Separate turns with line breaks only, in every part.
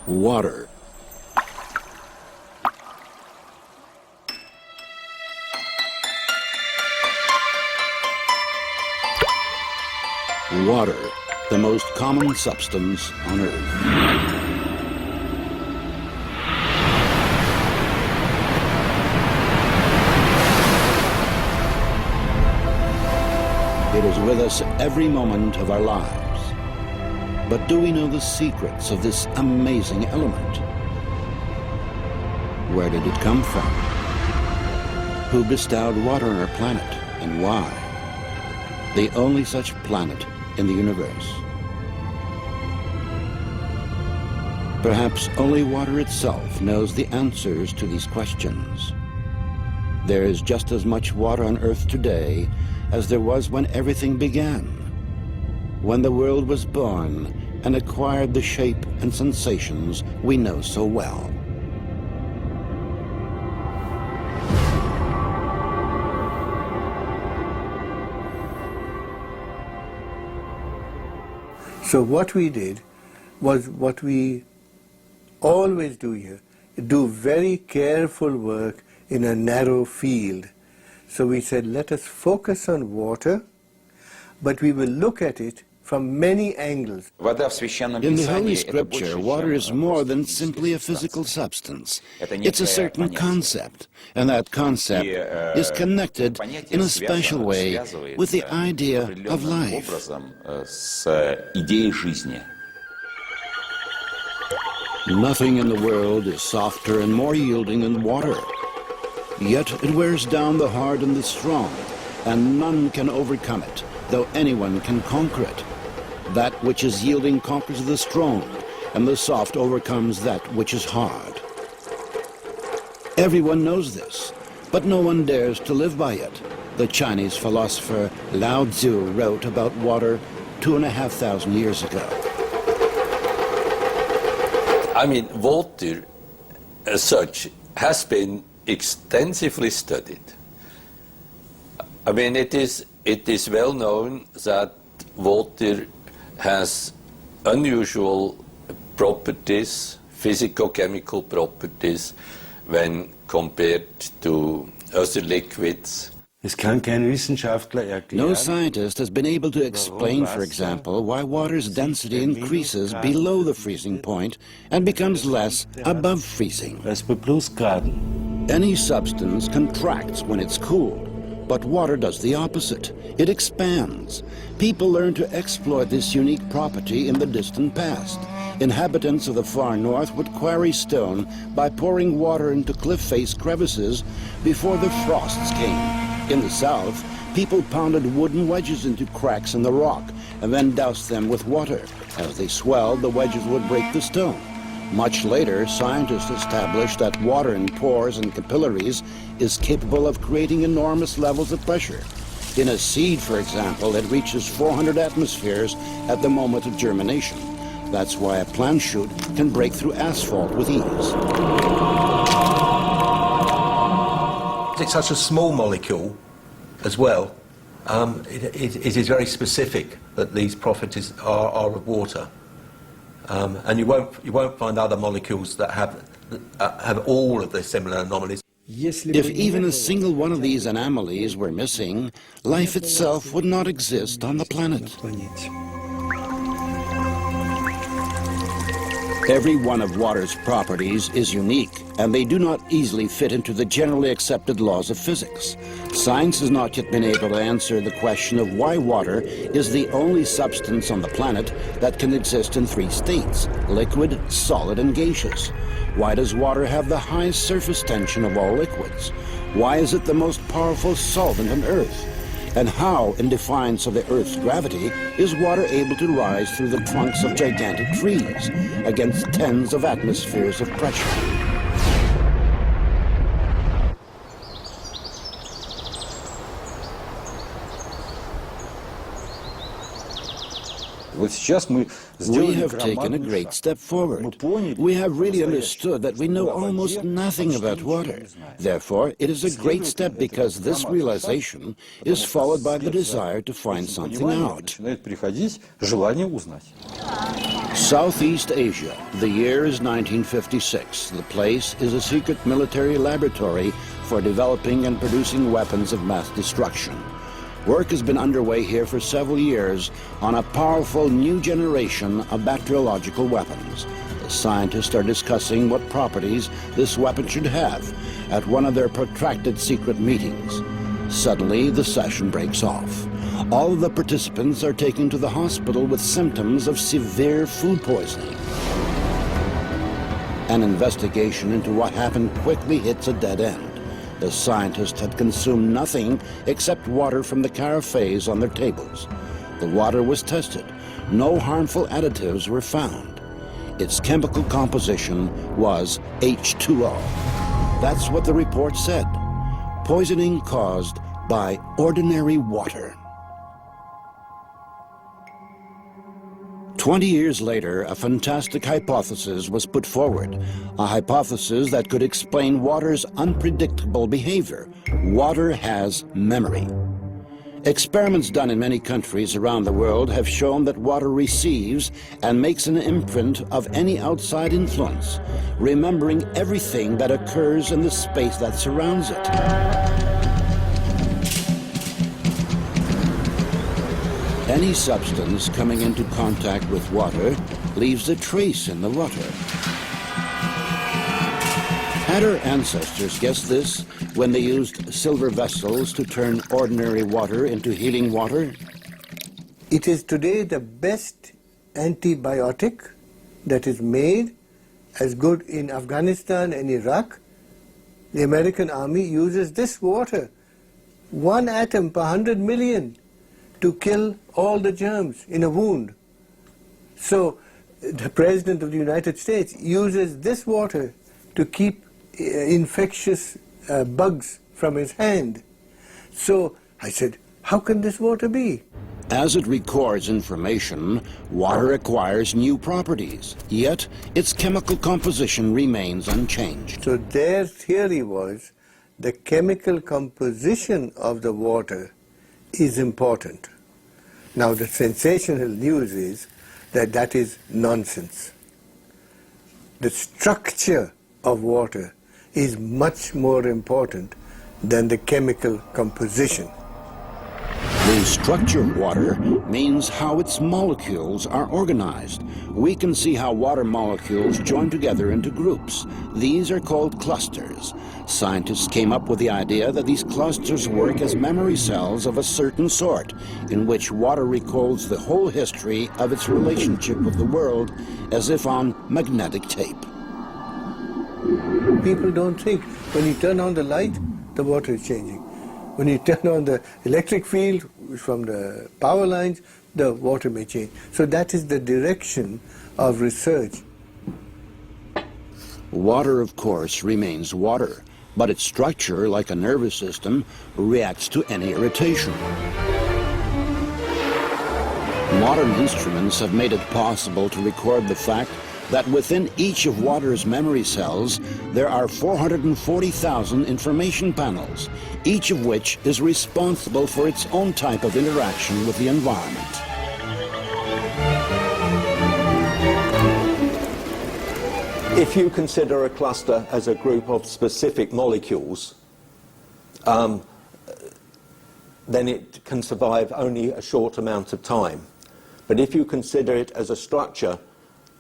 Water. Water, the most common substance on Earth. It is with us every moment of our lives. But do we know the secrets of this amazing element? Where did it come from? Who bestowed water on our planet, and why? The only such planet in the universe. Perhaps only water itself knows the answers to these questions. There is just as much water on Earth today as there was when everything began, when the world was born and acquired the shape and sensations we know so well.
So what we did was what we always do here, do very careful work in a narrow field. So we said, let us focus on water, but we will look at it from many angles.
In the Holy Scripture, water is more than simply a physical substance. It's a certain concept, and that concept is connected in a special way with the idea of life. Nothing in the world is softer and more yielding than water. Yet it wears down the hard and the strong, and none can overcome it, though anyone can conquer it. That which is yielding conquers the strong, and the soft overcomes that which is hard. Everyone knows this, but no one dares to live by it. The Chinese philosopher Lao Tzu wrote about water 2,500 years ago.
I mean, water as such has been extensively studied. I mean, it is well known that water has unusual properties, physico-chemical properties, when compared to other liquids.
No scientist has been able to explain, for example, why water's density increases below the freezing point and becomes less above freezing. Any substance contracts when it's cooled, but water does the opposite. It expands. People learned to exploit this unique property in the distant past. Inhabitants of the far north would quarry stone by pouring water into cliff face crevices before the frosts came. In the south, people pounded wooden wedges into cracks in the rock and then doused them with water. As they swelled, the wedges would break the stone. Much later, scientists established that water in pores and capillaries is capable of creating enormous levels of pressure. In a seed, for example, it reaches 400 atmospheres at the moment of germination. That's why a plant shoot can break through asphalt with ease.
It's such a small molecule as well. It is very specific that these properties are of water. And you won't find other molecules that have all of the similar anomalies.
If even a single one of these anomalies were missing, life itself would not exist on the planet. Every one of water's properties is unique, and they do not easily fit into the generally accepted laws of physics. Science has not yet been able to answer the question of why water is the only substance on the planet that can exist in three states: liquid, solid, and gaseous. Why does water have the highest surface tension of all liquids? Why is it the most powerful solvent on Earth? And how, in defiance of the Earth's gravity, is water able to rise through the trunks of gigantic trees against tens of atmospheres of pressure? We have taken a great step forward. We have really understood that we know almost nothing about water. Therefore, it is a great step because this realization is followed by the desire to find something out. Southeast Asia. The year is 1956. The place is a secret military laboratory for developing and producing weapons of mass destruction. Work has been underway here for several years on a powerful new generation of bacteriological weapons. The scientists are discussing what properties this weapon should have at one of their protracted secret meetings. Suddenly, the session breaks off. All of the participants are taken to the hospital with symptoms of severe food poisoning. An investigation into what happened quickly hits a dead end. The scientists had consumed nothing except water from the carafes on their tables. The water was tested. No harmful additives were found. Its chemical composition was H2O. That's what the report said. Poisoning caused by ordinary water. 20 years later, a fantastic hypothesis was put forward, a hypothesis that could explain water's unpredictable behavior. Water has memory. Experiments done in many countries around the world have shown that water receives and makes an imprint of any outside influence, remembering everything that occurs in the space that surrounds it. Any substance coming into contact with water leaves a trace in the water. Had our ancestors guessed this when they used silver vessels to turn ordinary water into healing water?
It is today the best antibiotic that is made, as good in Afghanistan and Iraq. The American army uses this water, 1 atom per 100 million, to kill all the germs in a wound. So the President of the United States uses this water to keep infectious bugs from his hand. So I said, how can this water be?
As it records information, water acquires new properties, yet its chemical composition remains unchanged.
So their theory was the chemical composition of the water is important. Now the sensational news is that that is nonsense. The structure of water is much more important than the chemical composition.
The structure of water means how its molecules are organized. We can see how water molecules join together into groups. These are called clusters. Scientists came up with the idea that these clusters work as memory cells of a certain sort, in which water recalls the whole history of its relationship with the world as if on magnetic tape.
People don't think when you turn on the light, the water is changing. When you turn on the electric field from the power lines, the water may change. So that is the direction of research.
Water, of course, remains water, but its structure, like a nervous system, reacts to any irritation. Modern instruments have made it possible to record the fact that within each of water's memory cells, there are 440,000 information panels, each of which is responsible for its own type of interaction with the environment.
If you consider a cluster as a group of specific molecules, then it can survive only a short amount of time. But if you consider it as a structure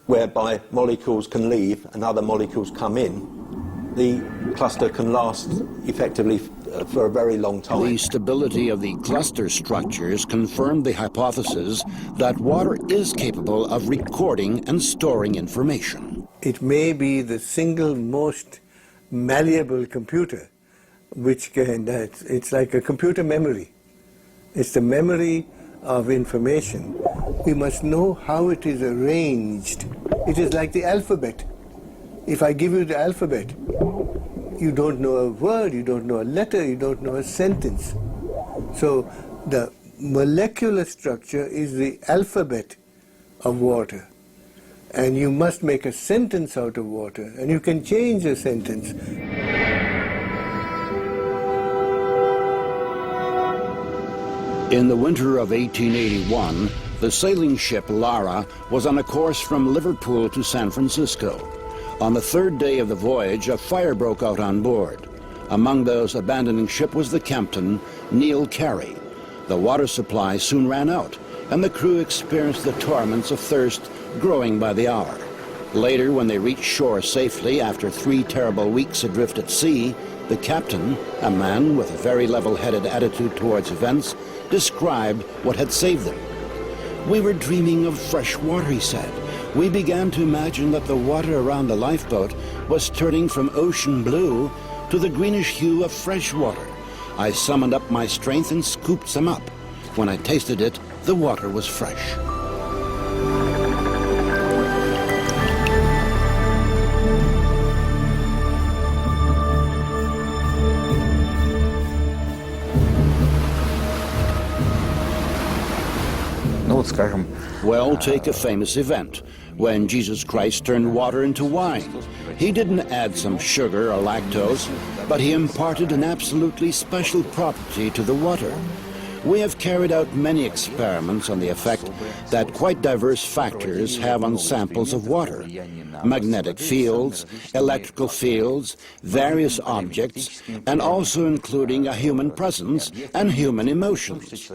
whereby molecules can leave and other molecules come in, the cluster can last effectively for a very long time.
The stability of the cluster structures confirmed the hypothesis that water is capable of recording and storing information.
It may be the single most malleable computer, which can, it's like a computer memory. It's the memory of information. We must know how it is arranged. It is like the alphabet. If I give you the alphabet, you don't know a word, you don't know a letter, you don't know a sentence. So the molecular structure is the alphabet of water. And you must make a sentence out of water, and you can change a sentence.
In the winter of 1881, The sailing ship Lara was on a course from Liverpool to San Francisco. On the third day of the voyage, a fire broke out on board. Among those abandoning ship was the captain, Neil Carey. The water supply soon ran out, and the crew experienced the torments of thirst growing by the hour. Later, when they reached shore safely after 3 terrible weeks adrift at sea, the captain, a man with a very level-headed attitude towards events, described what had saved them. "We were dreaming of fresh water," he said. "We began to imagine that the water around the lifeboat was turning from ocean blue to the greenish hue of fresh water. I summoned up my strength and scooped some up. When I tasted it, the water was fresh." Well, take a famous event, when Jesus Christ turned water into wine. He didn't add some sugar or lactose, but he imparted an absolutely special property to the water. We have carried out many experiments on the effect that quite diverse factors have on samples of water. Magnetic fields, electrical fields, various objects, and also including a human presence and human emotions.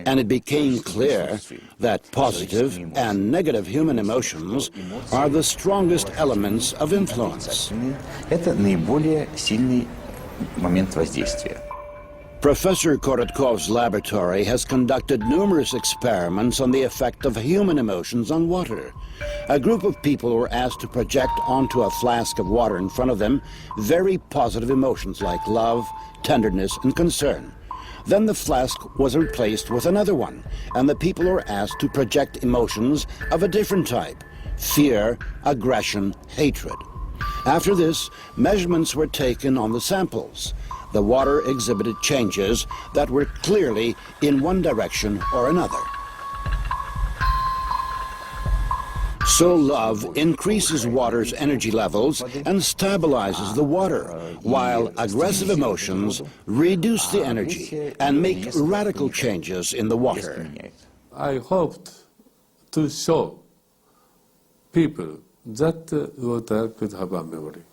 And it became clear that positive and negative human emotions are the strongest elements of influence.
Это наиболее сильный момент воздействия.
Professor Korotkov's laboratory has conducted numerous experiments on the effect of human emotions on water. A group of people were asked to project onto a flask of water in front of them very positive emotions like love, tenderness, and concern. Then the flask was replaced with another one, and the people were asked to project emotions of a different type: fear, aggression, hatred. After this, measurements were taken on the samples. The water exhibited changes that were clearly in one direction or another. So love increases water's energy levels and stabilizes the water, while aggressive emotions reduce the energy and make radical changes in the water.
I hoped to show people that water could have a memory.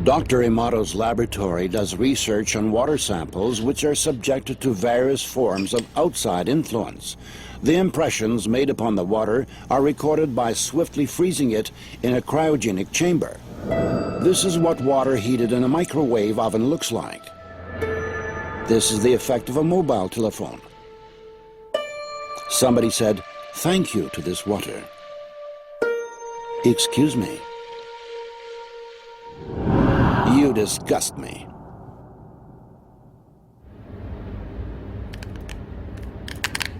Dr. Imato's laboratory does research on water samples which are subjected to various forms of outside influence. The impressions made upon the water are recorded by swiftly freezing it in a cryogenic chamber. This is what water heated in a microwave oven looks like. This is the effect of a mobile telephone. Somebody said, "Thank you" to this water. "Excuse me. You disgust me."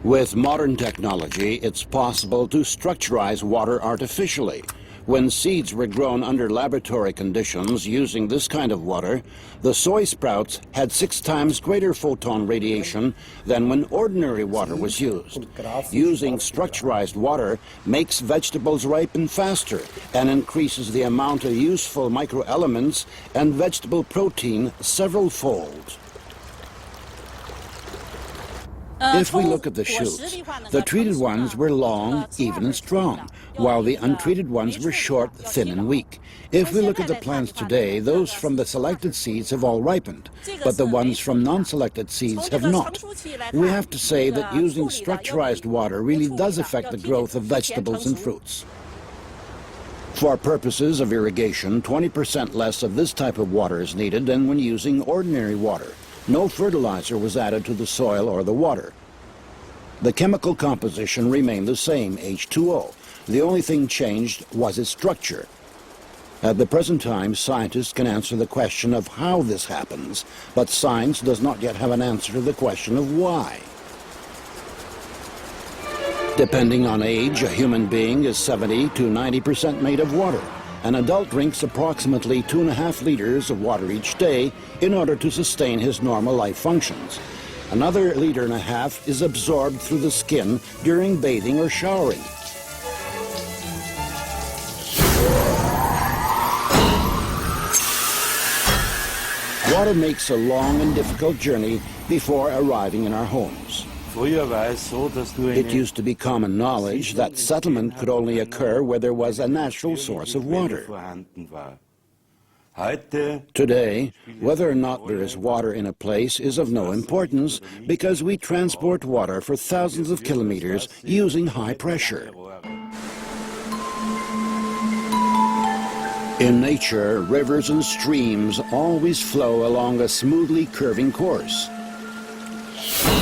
With modern technology, it's possible to structurize water artificially. When seeds were grown under laboratory conditions using this kind of water, the soy sprouts had 6 times greater photon radiation than when ordinary water was used. Using structurized water makes vegetables ripen faster and increases the amount of useful microelements and vegetable protein several-fold. If we look at the shoots, the treated ones were long, even and strong, while the untreated ones were short, thin and weak. If we look at the plants today, those from the selected seeds have all ripened, but the ones from non-selected seeds have not. We have to say that using structurized water really does affect the growth of vegetables and fruits. For purposes of irrigation, 20% less of this type of water is needed than when using ordinary water. No fertilizer was added to the soil or the water. The chemical composition remained the same, H2O. The only thing changed was its structure. At the present time, scientists can answer the question of how this happens, but science does not yet have an answer to the question of why. Depending on age, a human being is 70 to 90% made of water. An adult drinks approximately 2.5 liters of water each day in order to sustain his normal life functions. Another 1.5 liters is absorbed through the skin during bathing or showering. Water makes a long and difficult journey before arriving in our homes. It used to be common knowledge that settlement could only occur where there was a natural source of water. Today, whether or not there is water in a place is of no importance because we transport water for thousands of kilometers using high pressure. In nature, rivers and streams always flow along a smoothly curving course.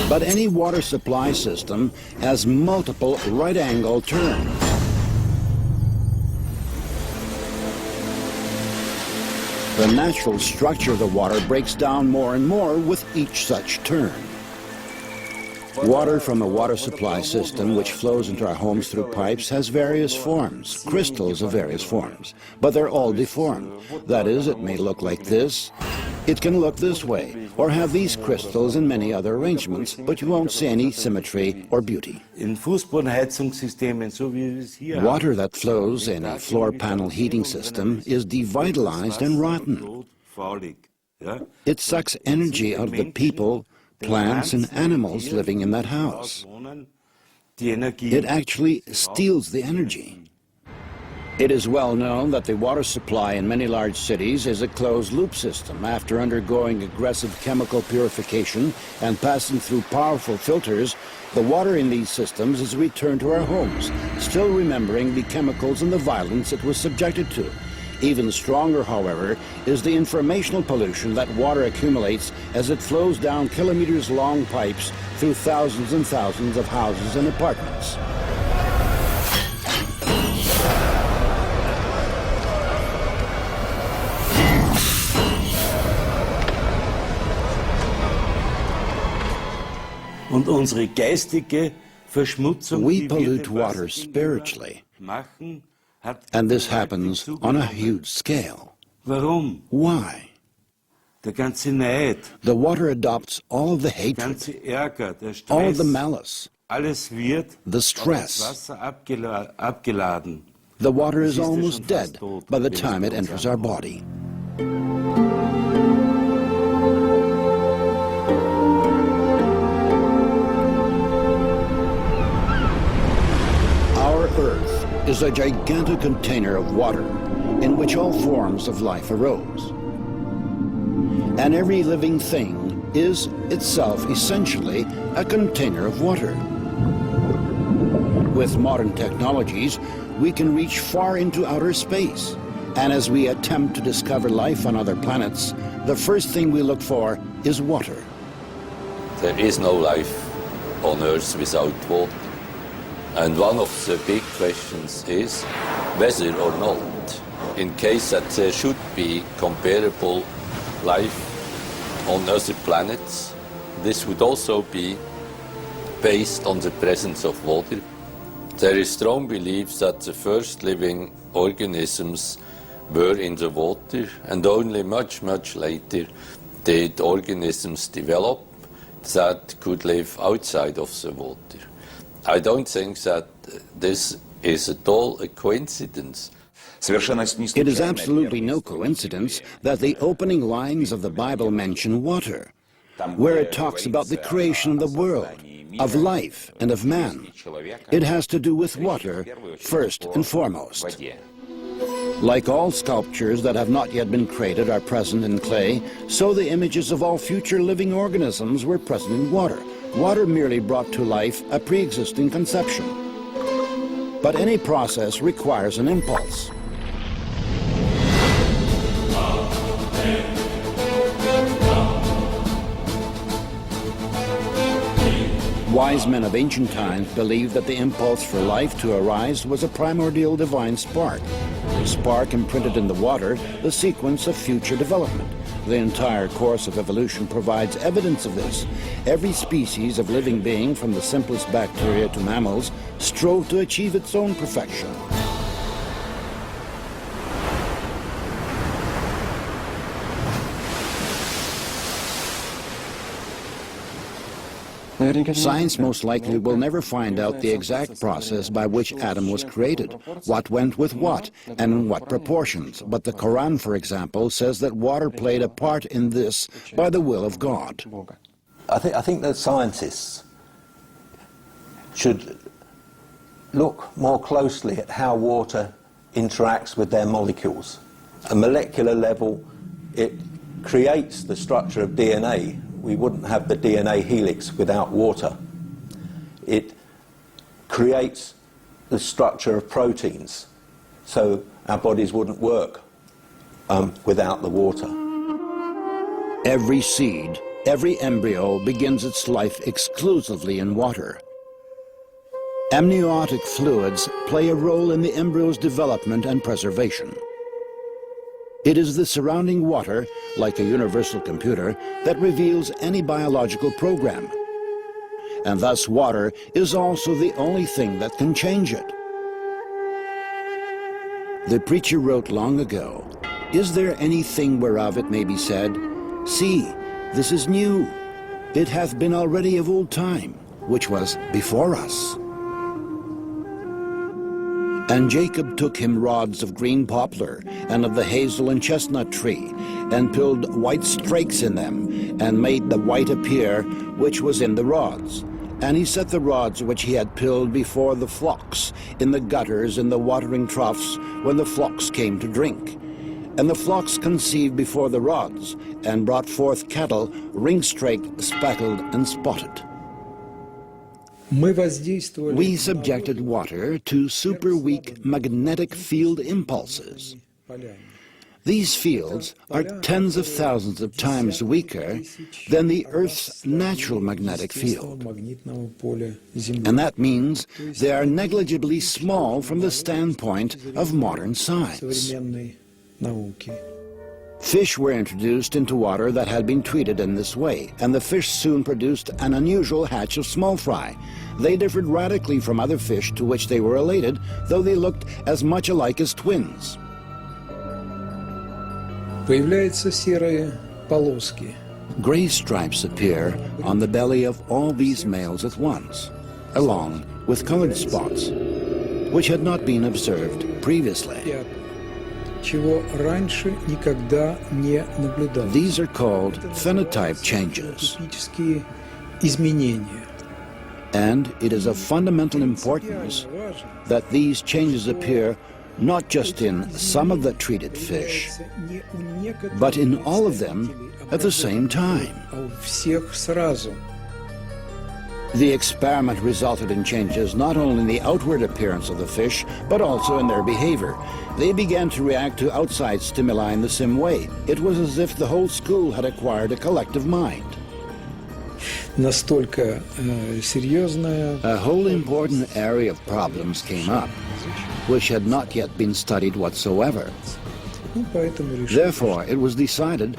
But any water supply system has multiple right-angle turns. The natural structure of the water breaks down more and more with each such turn. Water from a water supply system which flows into our homes through pipes has various forms, crystals of various forms, but they're all deformed. That is, it may look like this, it can look this way, or have these crystals in many other arrangements, but you won't see any symmetry or beauty. Water that flows in a floor panel heating system is devitalized and rotten. It sucks energy out of the people, plants and animals living in that house. It actually steals the energy. It is well known that the water supply in many large cities is a closed-loop system. After undergoing aggressive chemical purification and passing through powerful filters, the water in these systems is returned to our homes, still remembering the chemicals and the violence it was subjected to. Even stronger, however, is the informational pollution that water accumulates as it flows down kilometers-long pipes through thousands and thousands of houses and apartments. We pollute water spiritually, and this happens on a huge scale. Why? The water adopts all of the hatred, all of the malice, the stress. The water is almost dead by the time it enters our body. Our Earth is a gigantic container of water in which all forms of life arose. And every living thing is itself essentially a container of water. With modern technologies, we can reach far into outer space. And as we attempt to discover life on other planets, the first thing we look for is water.
There is no life on Earth without water. And one of the big questions is whether or not, in case that there should be comparable life on other planets, this would also be based on the presence of water. There is strong belief that the first living organisms were in the water, and only much, much later did organisms develop that could live outside of the water. I don't think that this is at all a coincidence.
It is absolutely no coincidence that the opening lines of the Bible mention water, where it talks about the creation of the world, of life and of man. It has to do with water first and foremost. Like all sculptures that have not yet been created are present in clay, so the images of all future living organisms were present in water. Water merely brought to life a pre-existing conception. But any process requires an impulse. Wise men of ancient times believed that the impulse for life to arise was a primordial divine spark. The spark imprinted in the water the sequence of future development. The entire course of evolution provides evidence of this. Every species of living being, from the simplest bacteria to mammals, strove to achieve its own perfection. Science most likely will never find out the exact process by which Adam was created, what went with what, and in what proportions. But the Quran, for example, says that water played a part in this by the will of God.
I think that scientists should look more closely at how water interacts with their molecules. At a molecular level, it creates the structure of DNA. We wouldn't have the DNA helix without water. It creates the structure of proteins, so our bodies wouldn't work without the water.
Every seed, every embryo begins its life exclusively in water. Amniotic fluids play a role in the embryo's development and preservation. It is the surrounding water, like a universal computer, that reveals any biological program. And thus water is also the only thing that can change it. The preacher wrote long ago, "Is there anything whereof it may be said, See, this is new. It hath been already of old time, which was before us." And Jacob took him rods of green poplar, and of the hazel and chestnut tree, and pilled white strakes in them, and made the white appear, which was in the rods. And he set the rods which he had pilled before the flocks, in the gutters, in the watering troughs, when the flocks came to drink. And the flocks conceived before the rods, and brought forth cattle, ring-straked, speckled, and spotted. We subjected water to super-weak magnetic field impulses. These fields are tens of thousands of times weaker than the Earth's natural magnetic field. And that means they are negligibly small from the standpoint of modern science. Fish were introduced into water that had been treated in this way, and the fish soon produced an unusual hatch of small fry. They differed radically from other fish to which they were related, though they looked as much alike as twins.
Появляются серые полоски.
Gray stripes appear on the belly of all these males at once, along with colored spots, which had not been observed previously.
Чего раньше никогда не наблюдалось.
These are called phenotype changes.
Типические изменения.
And it is of fundamental importance that these changes appear not just in some of the treated fish, but in all of them at the same time. The experiment resulted in changes not only in the outward appearance of the fish, but also in their behavior. They began to react to outside stimuli in the same way. It was as if the whole school had acquired a collective mind.
Настолько серьезная.
A whole important area of problems came up, which had not yet been studied whatsoever. Therefore, it was decided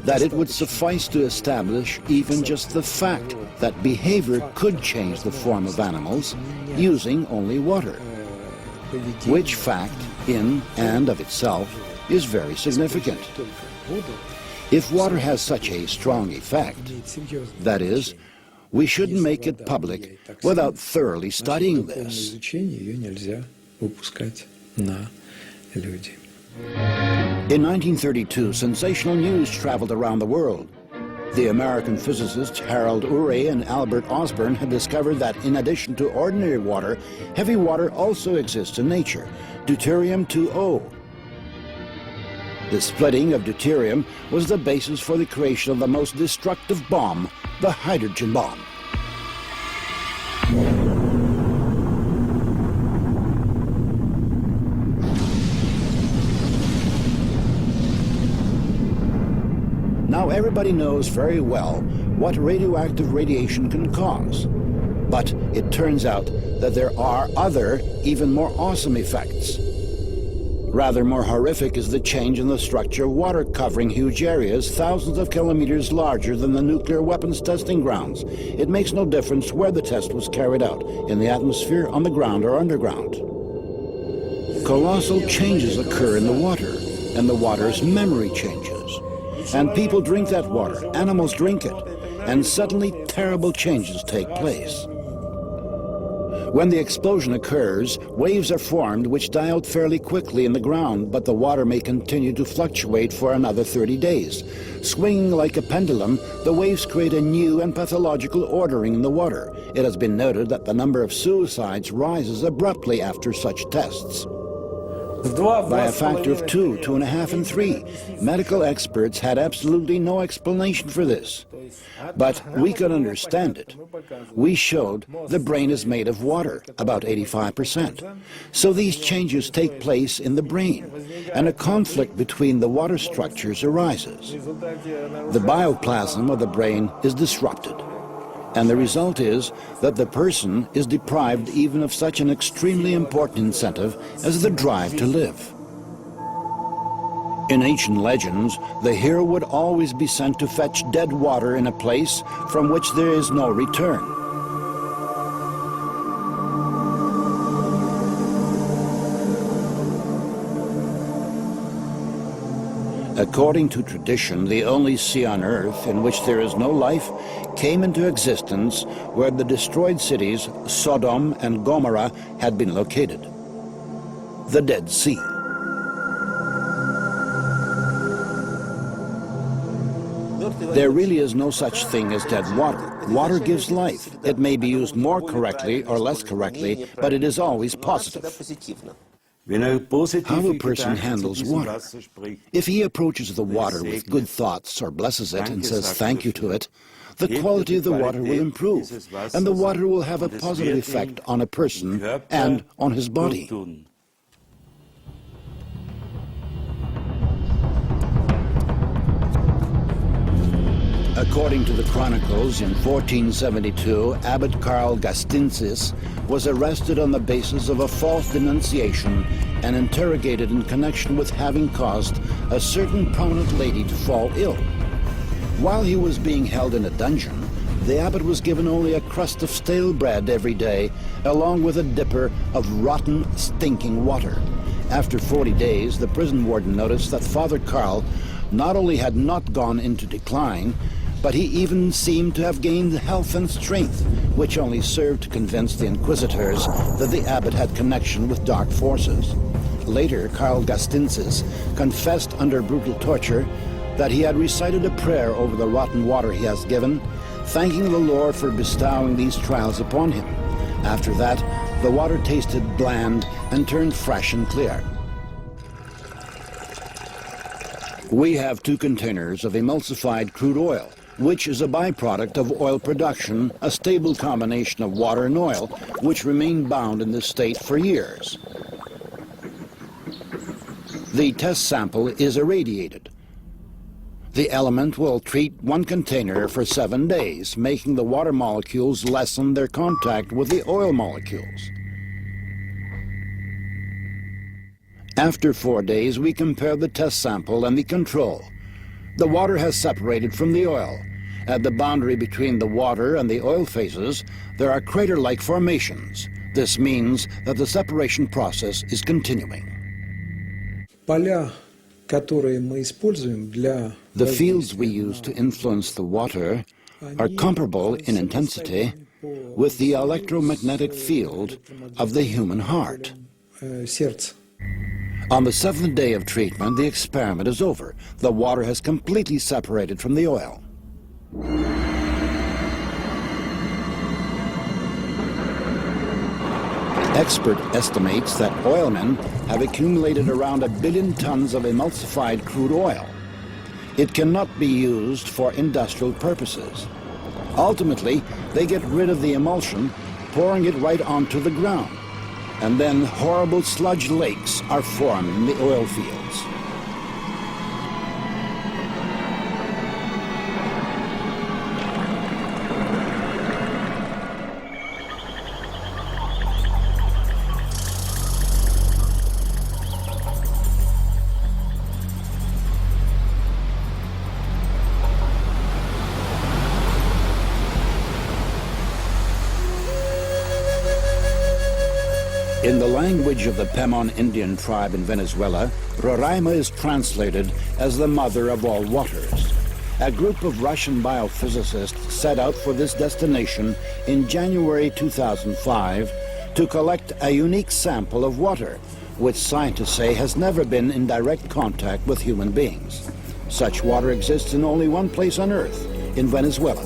that it would suffice to establish even just the fact that behavior could change the form of animals using only water, which fact, in and of itself, is very significant. If water has such a strong effect, that is, we shouldn't make it public without thoroughly studying this. In 1932, sensational news traveled around the world. The American physicists Harold Urey and Albert Osborn had discovered that in addition to ordinary water, heavy water also exists in nature, deuterium-2O. The splitting of deuterium was the basis for the creation of the most destructive bomb, the hydrogen bomb. Now everybody knows very well what radioactive radiation can cause. But it turns out that there are other, even more awesome effects. Rather more horrific is the change in the structure of water covering huge areas thousands of kilometers larger than the nuclear weapons testing grounds. It makes no difference where the test was carried out, in the atmosphere, on the ground, or underground. Colossal changes occur in the water, and the water's memory changes. And people drink that water, animals drink it, and suddenly terrible changes take place. When the explosion occurs, waves are formed which die out fairly quickly in the ground, but the water may continue to fluctuate for another 30 days. Swinging like a pendulum, the waves create a new and pathological ordering in the water. It has been noted that the number of suicides rises abruptly after such tests. By a factor of 2, 2.5, and 3. Medical experts had absolutely no explanation for this. But we could understand it. We showed the brain is made of water, about 85%. So these changes take place in the brain, and a conflict between the water structures arises. The bioplasm of the brain is disrupted. And the result is that the person is deprived even of such an extremely important incentive as the drive to live. In ancient legends, the hero would always be sent to fetch dead water in a place from which there is no return. According to tradition, the only sea on earth in which there is no life came into existence where the destroyed cities Sodom and Gomorrah had been located. The Dead Sea. There really is no such thing as dead water. Water gives life. It may be used more correctly or less correctly, but it is always positive. How a person handles water. If he approaches the water with good thoughts or blesses it and says thank you to it, the quality of the water will improve, and the water will have a positive effect on a person and on his body. According to the chronicles, in 1472, Abbot Karl Gastinsis was arrested on the basis of a false denunciation and interrogated in connection with having caused a certain prominent lady to fall ill. While he was being held in a dungeon, the abbot was given only a crust of stale bread every day, along with a dipper of rotten, stinking water. After 40 days, the prison warden noticed that Father Karl not only had not gone into decline, but he even seemed to have gained health and strength, which only served to convince the inquisitors that the abbot had connection with dark forces. Later, Karl Gastinsis confessed under brutal torture that he had recited a prayer over the rotten water he has given, thanking the Lord for bestowing these trials upon him. After that, the water tasted bland and turned fresh and clear. We have 2 containers of emulsified crude oil, which is a byproduct of oil production, a stable combination of water and oil, which remain bound in this state for years. The test sample is irradiated. The element will treat 1 container for 7 days, making the water molecules lessen their contact with the oil molecules. After 4 days, we compare the test sample and the control. The water has separated from the oil. At the boundary between the water and the oil phases, there are crater-like formations. This means that the separation process is continuing.
Поля, которые мы используем для
The fields we use to influence the water are comparable in intensity with the electromagnetic field of the human heart.
сердца.
On the 7th day of treatment, the experiment is over. The water has completely separated from the oil. Expert estimates that oilmen have accumulated around 1 billion tons of emulsified crude oil. It cannot be used for industrial purposes. Ultimately, they get rid of the emulsion, pouring it right onto the ground. And then horrible sludge lakes are formed in the oil fields. In the language of the Pemon Indian tribe in Venezuela, Roraima is translated as the mother of all waters. A group of Russian biophysicists set out for this destination in January 2005 to collect a unique sample of water, which scientists say has never been in direct contact with human beings. Such water exists in only one place on Earth, in Venezuela.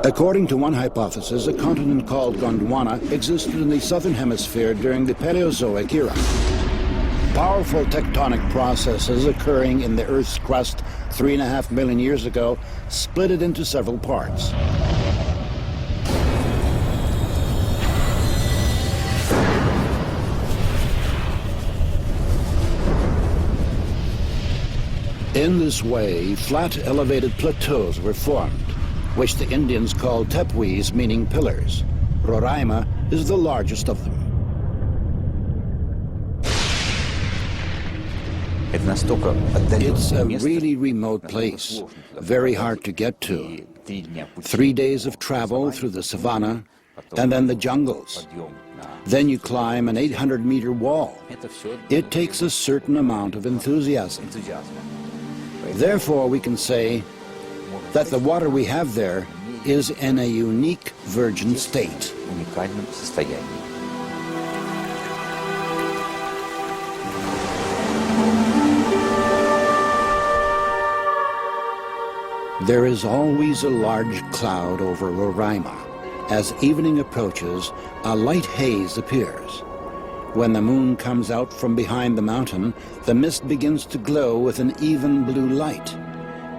According to one hypothesis, a continent called Gondwana existed in the southern hemisphere during the Paleozoic era. Powerful tectonic processes occurring in the Earth's crust 3.5 million years ago split it into several parts. In this way, flat elevated plateaus were formed, which the Indians called tepuis, meaning pillars. Roraima is the largest of them. It's a really remote place, very hard to get to. 3 days of travel through the savannah, and then the jungles. Then you climb an 800-meter wall. It takes a certain amount of enthusiasm. Therefore, we can say that the water we have there is in a unique virgin state. There is always a large cloud over Roraima. As evening approaches, a light haze appears. When the moon comes out from behind the mountain, the mist begins to glow with an even blue light.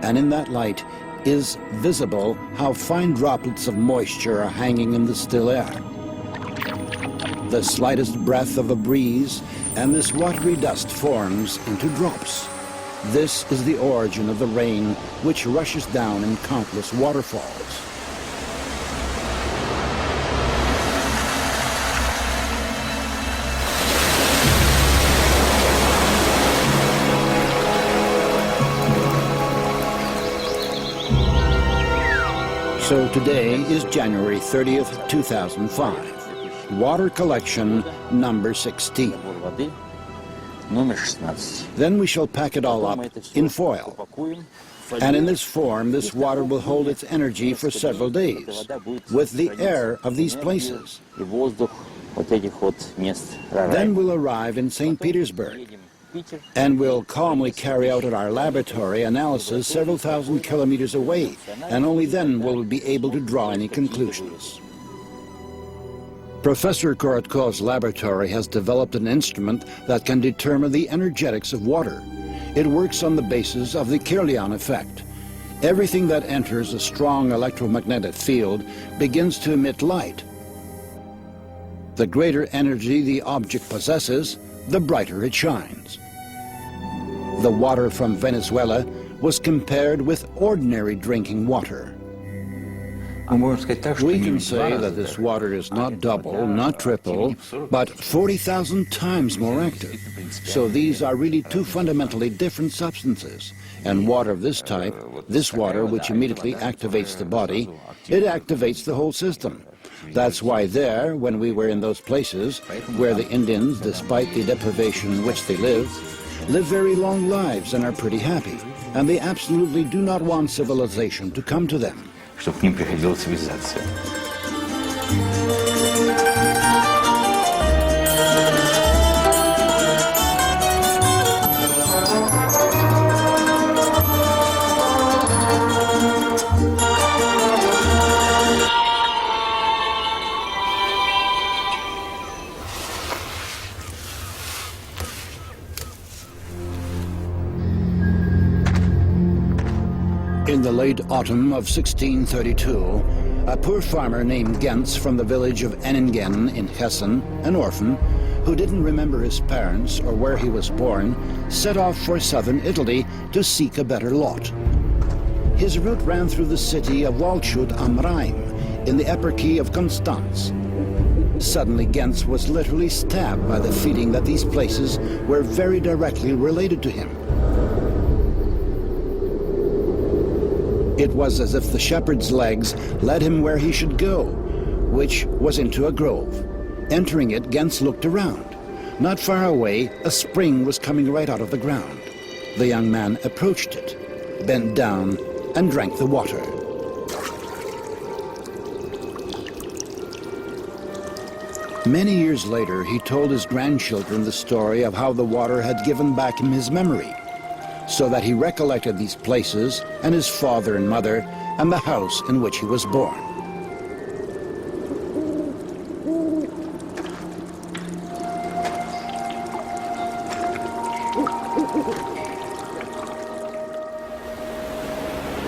And in that light is visible how fine droplets of moisture are hanging in the still air. The slightest breath of a breeze, and this watery dust forms into drops. This is the origin of the rain, which rushes down in countless waterfalls. So today is January 30th, 2005. Water collection number 16. Then we shall pack it all up in foil. And in this form, this water will hold its energy for several days, with the air of these places. Then we'll arrive in St. Petersburg, and we'll calmly carry out at our laboratory analysis several thousand kilometers away, and only then will we be able to draw any conclusions. Professor Korotkov's laboratory has developed an instrument that can determine the energetics of water. It works on the basis of the Kirlian effect. Everything that enters a strong electromagnetic field begins to emit light. The greater energy the object possesses, the brighter it shines. The water from Venezuela was compared with ordinary drinking water. We can say that this water is not double, not triple, but 40,000 times more active. So these are really two fundamentally different substances. And water of this type, this water which immediately activates the body, it activates the whole system. That's why there, when we were in those places where the Indians, despite the deprivation in which they live very long lives and are pretty happy. And they absolutely do not want civilization to come to them.
Чтобы к ним приходила цивилизация.
In the late autumn of 1632, a poor farmer named Gens from the village of Enningen in Hessen, an orphan, who didn't remember his parents or where he was born, set off for southern Italy to seek a better lot. His route ran through the city of Waldshut am Rhein, in the eparchy of Constance. Suddenly, Gens was literally stabbed by the feeling that these places were very directly related to him. It was as if the shepherd's legs led him where he should go, which was into a grove. Entering it, Gens looked around. Not far away, a spring was coming right out of the ground. The young man approached it, bent down, and drank the water. Many years later, he told his grandchildren the story of how the water had given back him his memory, so that he recollected these places and his father and mother and the house in which he was born.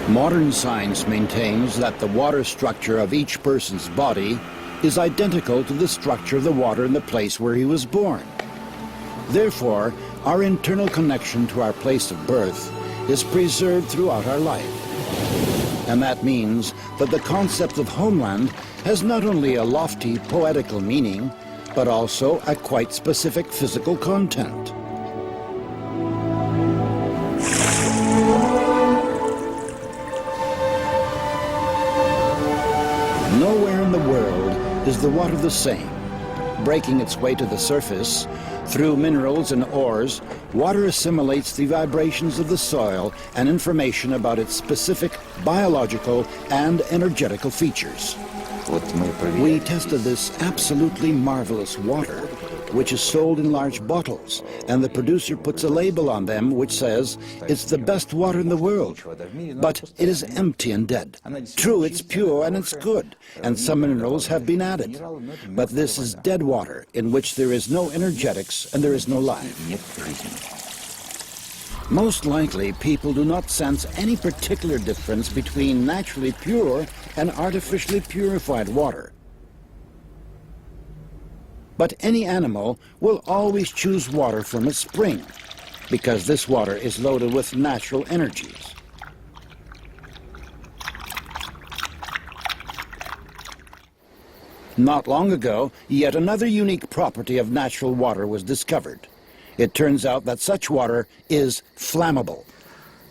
Modern science maintains that the water structure of each person's body is identical to the structure of the water in the place where he was born. Therefore, our internal connection to our place of birth is preserved throughout our life. And that means that the concept of homeland has not only a lofty poetical meaning, but also a quite specific physical content. Nowhere in the world is the water the same. Breaking its way to the surface, through minerals and ores, water assimilates the vibrations of the soil and information about its specific biological and energetical features. We tested this absolutely marvelous water, which is sold in large bottles, and the producer puts a label on them which says it's the best water in the world. But it is empty and dead. True, it's pure and it's good, and some minerals have been added. But this is dead water, in which there is no energetics and there is no life. Most likely, people do not sense any particular difference between naturally pure and artificially purified water. But any animal will always choose water from a spring, because this water is loaded with natural energies. Not long ago, yet another unique property of natural water was discovered. It turns out that such water is flammable.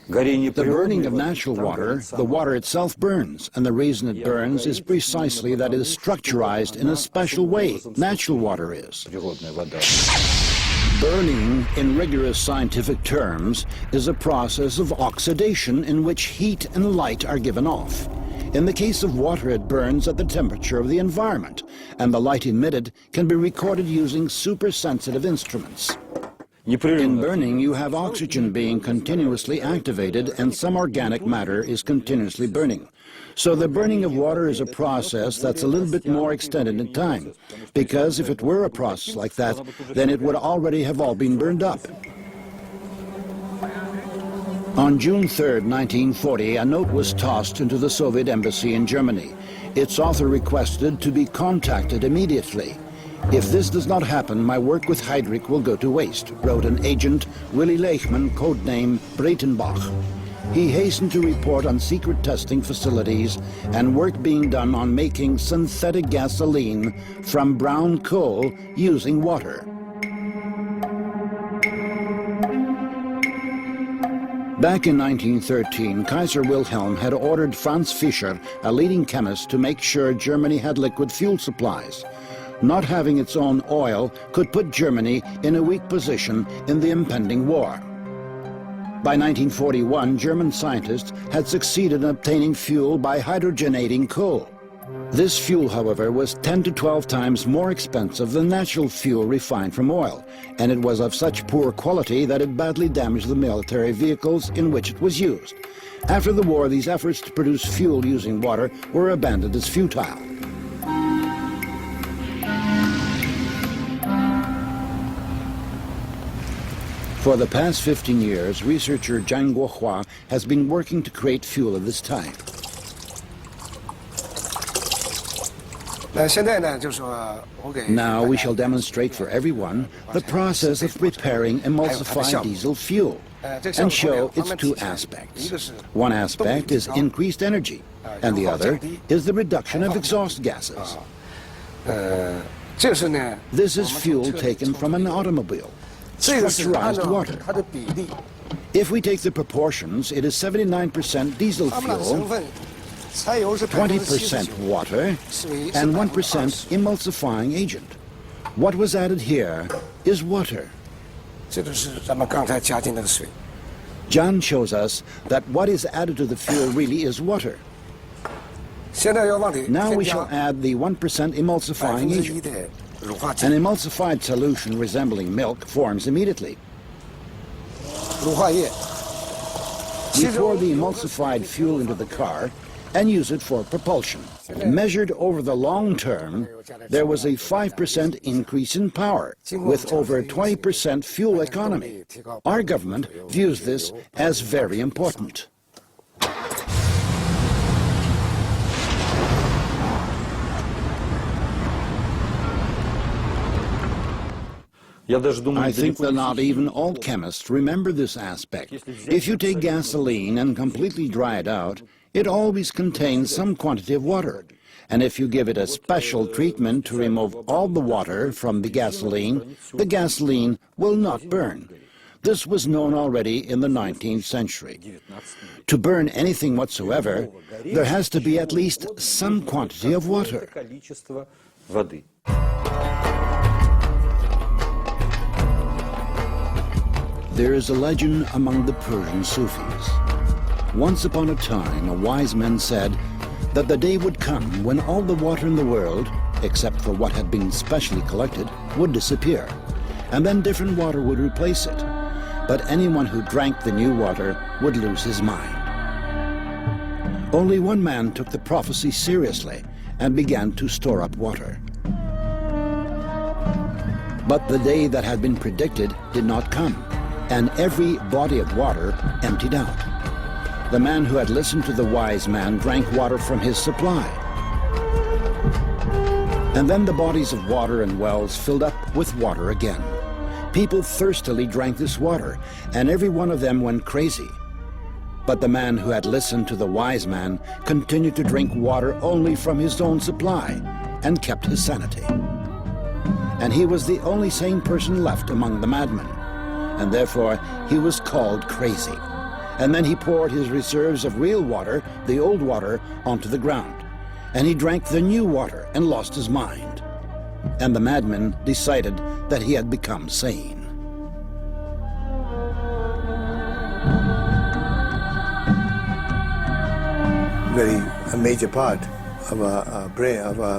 The burning of natural water, the water itself burns, and the reason it burns is precisely that it is structurized in a special way. Natural water is. Burning, in rigorous scientific terms, is a process of oxidation in which heat and light are given off. In the case of water, it burns at the temperature of the environment, and the light emitted can be recorded using super-sensitive instruments. In burning, you have oxygen being continuously activated and some organic matter is continuously burning. So the burning of water is a process that's a little bit more extended in time, because if it were a process like that, then it would already have all been burned up. On June 3rd, 1940, a note was tossed into the Soviet embassy in Germany. Its author requested to be contacted immediately. "If this does not happen, my work with Heydrich will go to waste," wrote an agent, Willy Leichmann, codename Breitenbach. He hastened to report on secret testing facilities and work being done on making synthetic gasoline from brown coal using water. Back in 1913, Kaiser Wilhelm had ordered Franz Fischer, a leading chemist, to make sure Germany had liquid fuel supplies. Not having its own oil could put Germany in a weak position in the impending war. By 1941, German scientists had succeeded in obtaining fuel by hydrogenating coal. This fuel, however, was 10 to 12 times more expensive than natural fuel refined from oil, and it was of such poor quality that it badly damaged the military vehicles in which it was used. After the war, these efforts to produce fuel using water were abandoned as futile. For the past 15 years, researcher Zhang Guohua has been working to create fuel of this type. Now we shall demonstrate for everyone the process of preparing emulsified diesel fuel and show its two aspects. One aspect is increased energy, and the other is the reduction of exhaust gases. This is fuel taken from an automobile. Structurized water. If we take the proportions, it is 79% diesel fuel, 20% water, and 1% emulsifying agent. What was added here is water.
这就是咱们刚才加进来的水。
John shows us that what is added to the fuel really is water.
现在要往里
Now
添
we
加
shall add the 1% emulsifying
1%
agent.
的乳化
An
剂、
emulsified solution resembling milk forms immediately.
乳化液。
We pour the emulsified fuel into the car and use it for propulsion. Measured over the long term, there was a 5% increase in power, with over 20% fuel economy. Our government views this as very important. I think that not even all chemists remember this aspect. If you take gasoline and completely dry it out, it always contains some quantity of water. And if you give it a special treatment to remove all the water from the gasoline will not burn. This was known already in the 19th century. To burn anything whatsoever, there has to be at least some quantity of water. There is a legend among the Persian Sufis. Once upon a time, a wise man said that the day would come when all the water in the world, except for what had been specially collected, would disappear, and then different water would replace it. But anyone who drank the new water would lose his mind. Only one man took the prophecy seriously and began to store up water. But the day that had been predicted did not come, and every body of water emptied out. The man who had listened to the wise man drank water from his supply. And then the bodies of water and wells filled up with water again. People thirstily drank this water, and every one of them went crazy. But the man who had listened to the wise man continued to drink water only from his own supply and kept his sanity. And he was the only sane person left among the madmen, and therefore he was called crazy. And then he poured his reserves of real water, the old water, onto the ground. And he drank the new water and lost his mind. And the madman decided that he had become sane.
A major part of our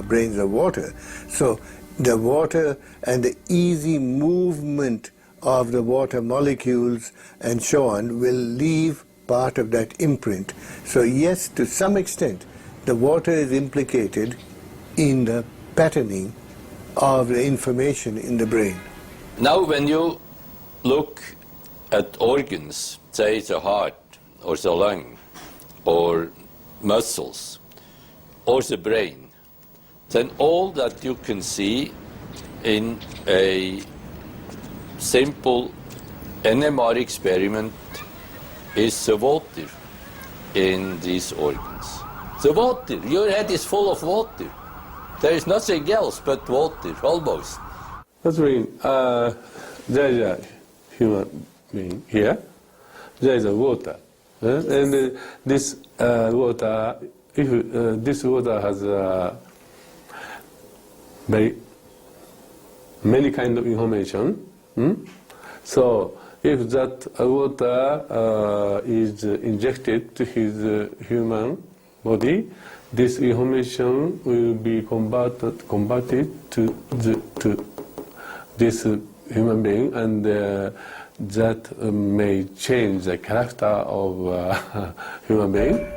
brains are water. So the water and the easy movement of the water molecules and so on will leave part of that imprint. So yes, to some extent, the water is implicated in the patterning of the information in the brain.
Now when you look at organs, say the heart or the lung or muscles or the brain, then all that you can see in a simple NMR experiment is the water in these organs. The water, your head is full of water. There is nothing else but water, almost.
That means there is a human being here, there is a water. And this water, if this water has very many kind of information, so if that water is injected to his human body, this information will be converted to this human being, and that may change the character of human being.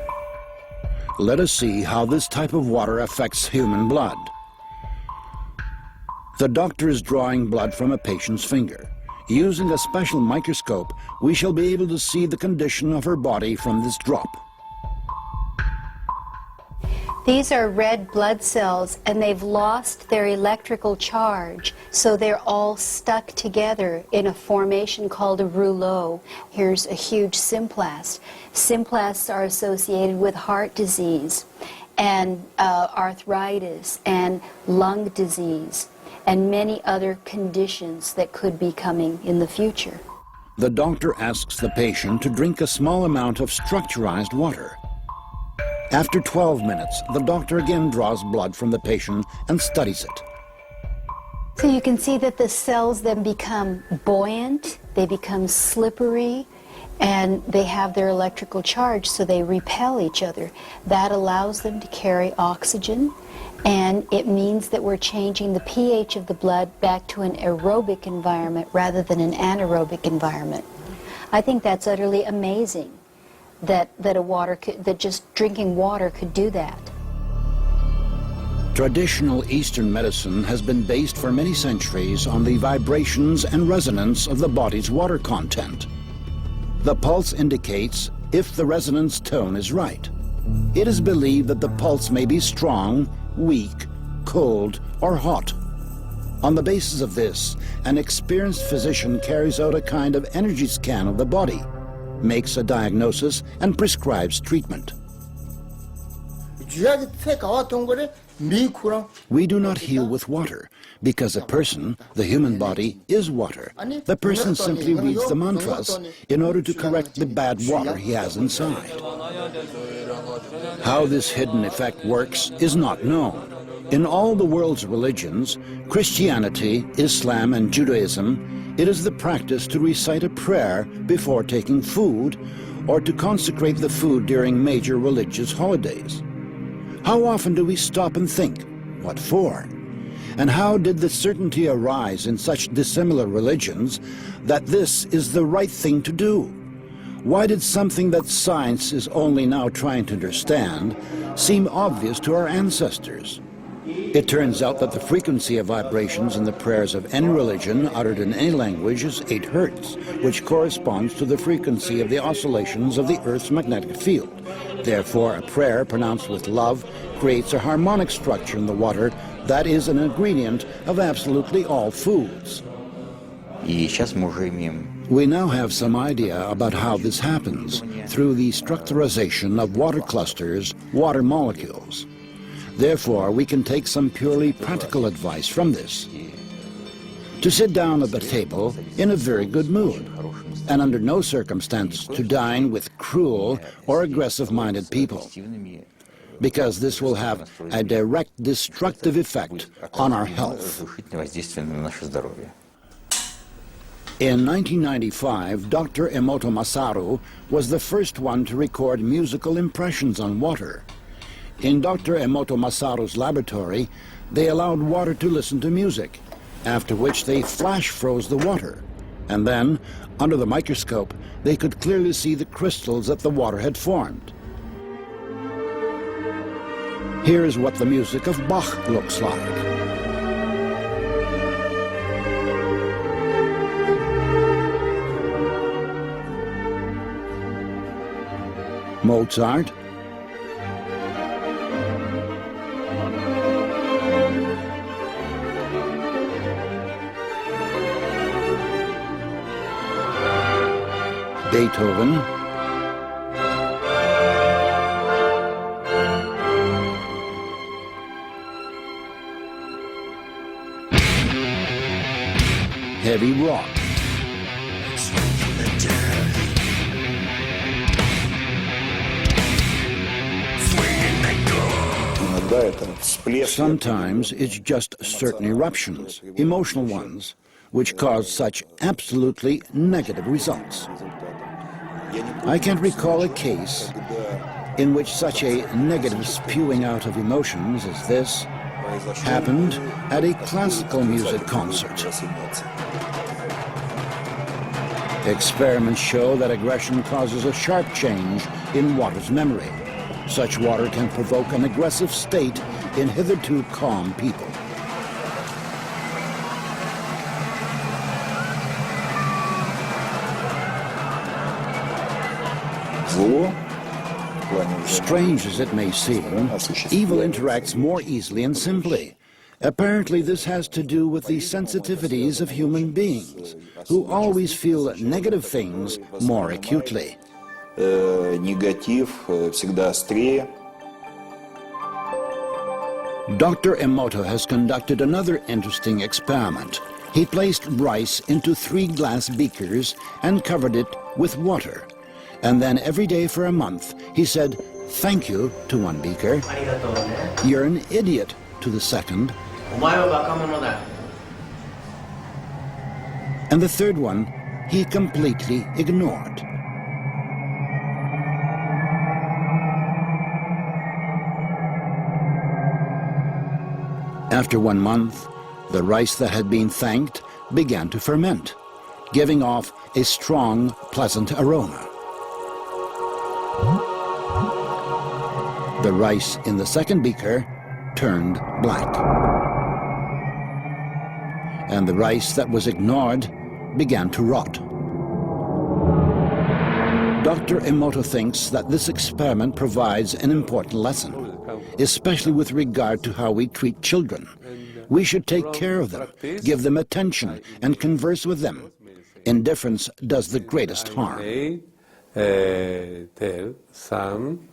Let us see how this type of water affects human blood. The doctor is drawing blood from a patient's finger. Using a special microscope, we shall be able to see the condition of her body from this drop.
These are red blood cells, and they've lost their electrical charge, so they're all stuck together in a formation called a rouleau. Here's a huge symplast. Symplasts are associated with heart disease and arthritis and lung disease and many other conditions that could be coming in the future.
The doctor asks the patient to drink a small amount of structurized water. After 12 minutes, the doctor again draws blood from the patient and studies it.
So you can see that the cells then become buoyant, they become slippery, and they have their electrical charge, so they repel each other. That allows them to carry oxygen, and it means that we're changing the pH of the blood back to an aerobic environment rather than an anaerobic environment. I think that's utterly amazing that just drinking water could do that.
Traditional Eastern medicine has been based for many centuries on the vibrations and resonance of the body's water content. The pulse indicates if the resonance tone is right. It is believed that the pulse may be strong, weak, cold, or hot. On the basis of this, an experienced physician carries out a kind of energy scan of the body, makes a diagnosis, and prescribes treatment. We do not heal with water, because a person, the human body, is water. The person simply reads the mantras in order to correct the bad water he has inside. How this hidden effect works is not known. In all the world's religions, Christianity, Islam, and Judaism, it is the practice to recite a prayer before taking food or to consecrate the food during major religious holidays. How often do we stop and think, what for? And how did the certainty arise in such dissimilar religions that this is the right thing to do? Why did something that science is only now trying to understand seem obvious to our ancestors? It turns out that the frequency of vibrations in the prayers of any religion uttered in any language is 8 Hertz, which corresponds to the frequency of the oscillations of the Earth's magnetic field. Therefore, a prayer pronounced with love creates a harmonic structure in the water that is an ingredient of absolutely all foods. We now have some idea about how this happens through the structurization of water clusters, water molecules. Therefore, we can take some purely practical advice from this. To sit down at the table in a very good mood, and under no circumstance to dine with cruel or aggressive-minded people, because this will have a direct destructive effect on our health. In 1995, Dr. Emoto Masaru was the first one to record musical impressions on water. In Dr. Emoto Masaru's laboratory, they allowed water to listen to music, after which they flash froze the water. And then, under the microscope, they could clearly see the crystals that the water had formed. Here is what the music of Bach looks like. Mozart, Beethoven, heavy rock, sometimes it's just certain eruptions, emotional ones, which cause such absolutely negative results. I can't recall a case in which such a negative spewing out of emotions as this happened at a classical music concert. Experiments show that aggression causes a sharp change in water's memory. Such water can provoke an aggressive state in hitherto calm people. Strange as it may seem, evil interacts more easily and simply. Apparently this has to do with the sensitivities of human beings, who always feel negative things more acutely. Dr. Emoto has conducted another interesting experiment. He placed rice into 3 glass beakers and covered it with water. And then every day for a month, he said, "Thank you" to one beaker, "You're an idiot" to the second, And the third one he completely ignored. After 1 month, the rice that had been thanked began to ferment, giving off a strong, pleasant aroma. The rice in the second beaker turned black. And the rice that was ignored began to rot. Dr. Emoto thinks that this experiment provides an important lesson, especially with regard to how we treat children. We should take care of them, give them attention, and converse with them. Indifference does the greatest harm.
Tell some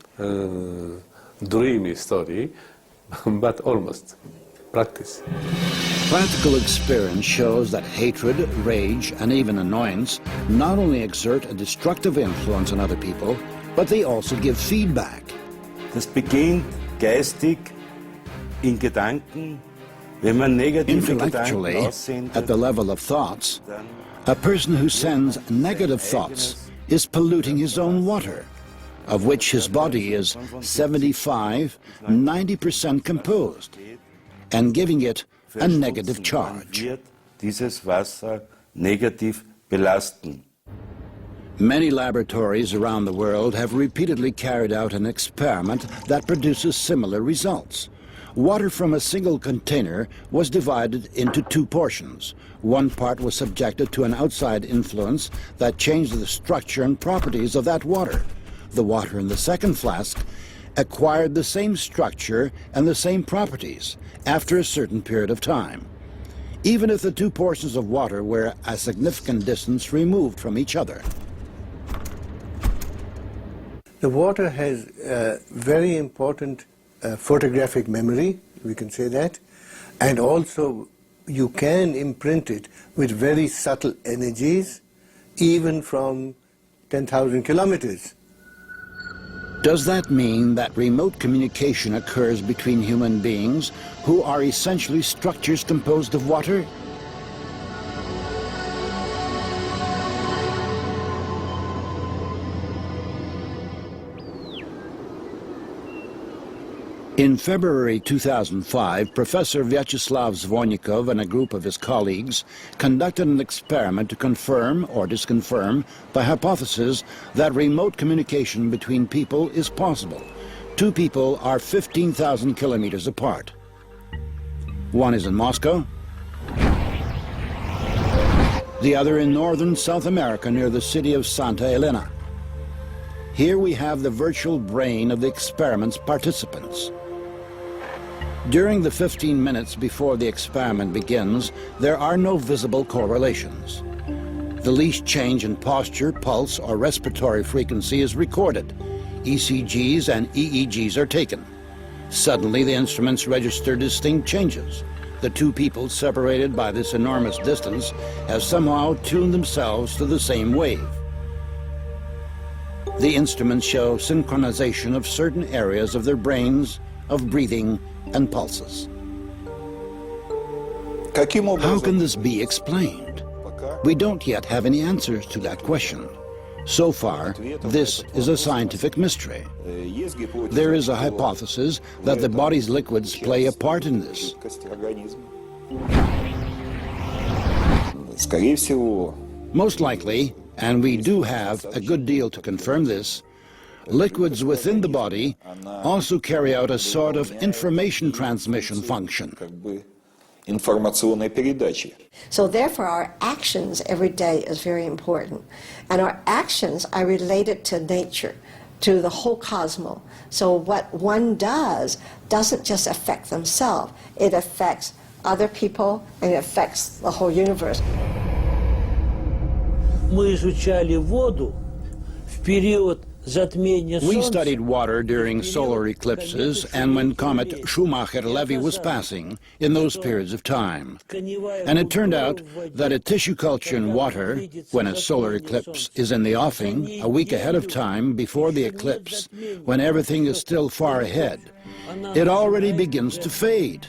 dreamy story, but almost practice.
Practical experience shows that hatred, rage, and even annoyance not only exert a destructive influence on other people, but they also give feedback.
Das beginnt geistig in Gedanken. Wenn man negative
Intellectually,
Gedanken
at the level of thoughts, a person who sends negative thoughts is polluting his own water, of which his body is 75–90% composed, and giving it a negative charge.
Dieses Wasser negativ belasten.
Many laboratories around the world have repeatedly carried out an experiment that produces similar results. Water from a single container was divided into 2 portions. One part was subjected to an outside influence that changed the structure and properties of that water. The water in the second flask acquired the same structure and the same properties after a certain period of time, even if the 2 portions of water were a significant distance removed from each other.
The water has very important photographic memory, we can say that, and also you can imprint it with very subtle energies, even from 10,000 kilometers.
Does that mean that remote communication occurs between human beings who are essentially structures composed of water? In February 2005, Professor Vyacheslav Zvornikov and a group of his colleagues conducted an experiment to confirm or disconfirm the hypothesis that remote communication between people is possible. 2 people are 15,000 kilometers apart. One is in Moscow, the other in northern South America near the city of Santa Elena. Here we have the virtual brain of the experiment's participants. During the 15 minutes before the experiment begins, there are no visible correlations. The least change in posture, pulse, or respiratory frequency is recorded. ECGs and EEGs are taken. Suddenly, the instruments register distinct changes. The 2 people separated by this enormous distance have somehow tuned themselves to the same wave. The instruments show synchronization of certain areas of their brains, of breathing, and pulses. How can this be explained? We don't yet have any answers to that question. So far, this is a scientific mystery. There is a hypothesis that the body's liquids play a part in this. Most likely, and we do have a good deal to confirm this, liquids within the body also carry out a sort of information transmission function.
So therefore our actions every day is very important. And our actions are related to nature, to the whole cosmos. So what one does doesn't just affect themselves, it affects other people and it affects the whole universe.
Мы изучали воду в период затмения солнца.
We studied water during solar eclipses and when comet Schumacher-Levy was passing in those periods of time. And it turned out that a tissue culture in water, when a solar eclipse is in the offing, a week ahead of time before the eclipse, when everything is still far ahead, it already begins to fade.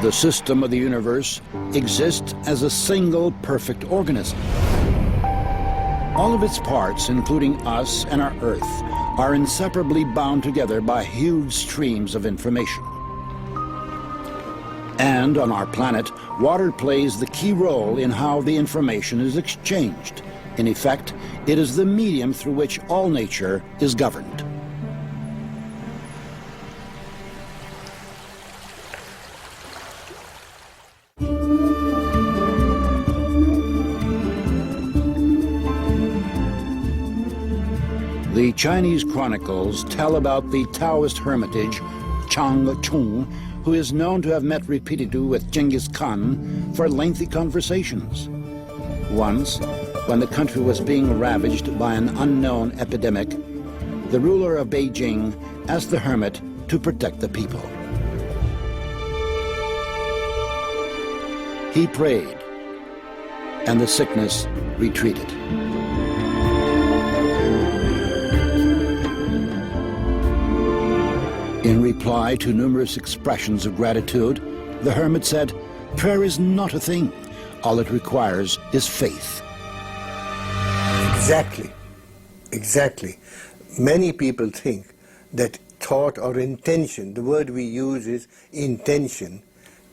The system of the universe exists as a single perfect organism. All of its parts, including us and our Earth, are inseparably bound together by huge streams of information. And on our planet, water plays the key role in how the information is exchanged. In effect, it is the medium through which all nature is governed. The Chinese chronicles tell about the Taoist hermitage Changchun, who is known to have met repeatedly with Genghis Khan for lengthy conversations. Once, when the country was being ravaged by an unknown epidemic, the ruler of Beijing asked the hermit to protect the people. He prayed, and the sickness retreated. In reply to numerous expressions of gratitude, the hermit said, "Prayer is not a thing. All it requires is faith."
Exactly. Exactly. Many people think that thought or intention, the word we use is intention,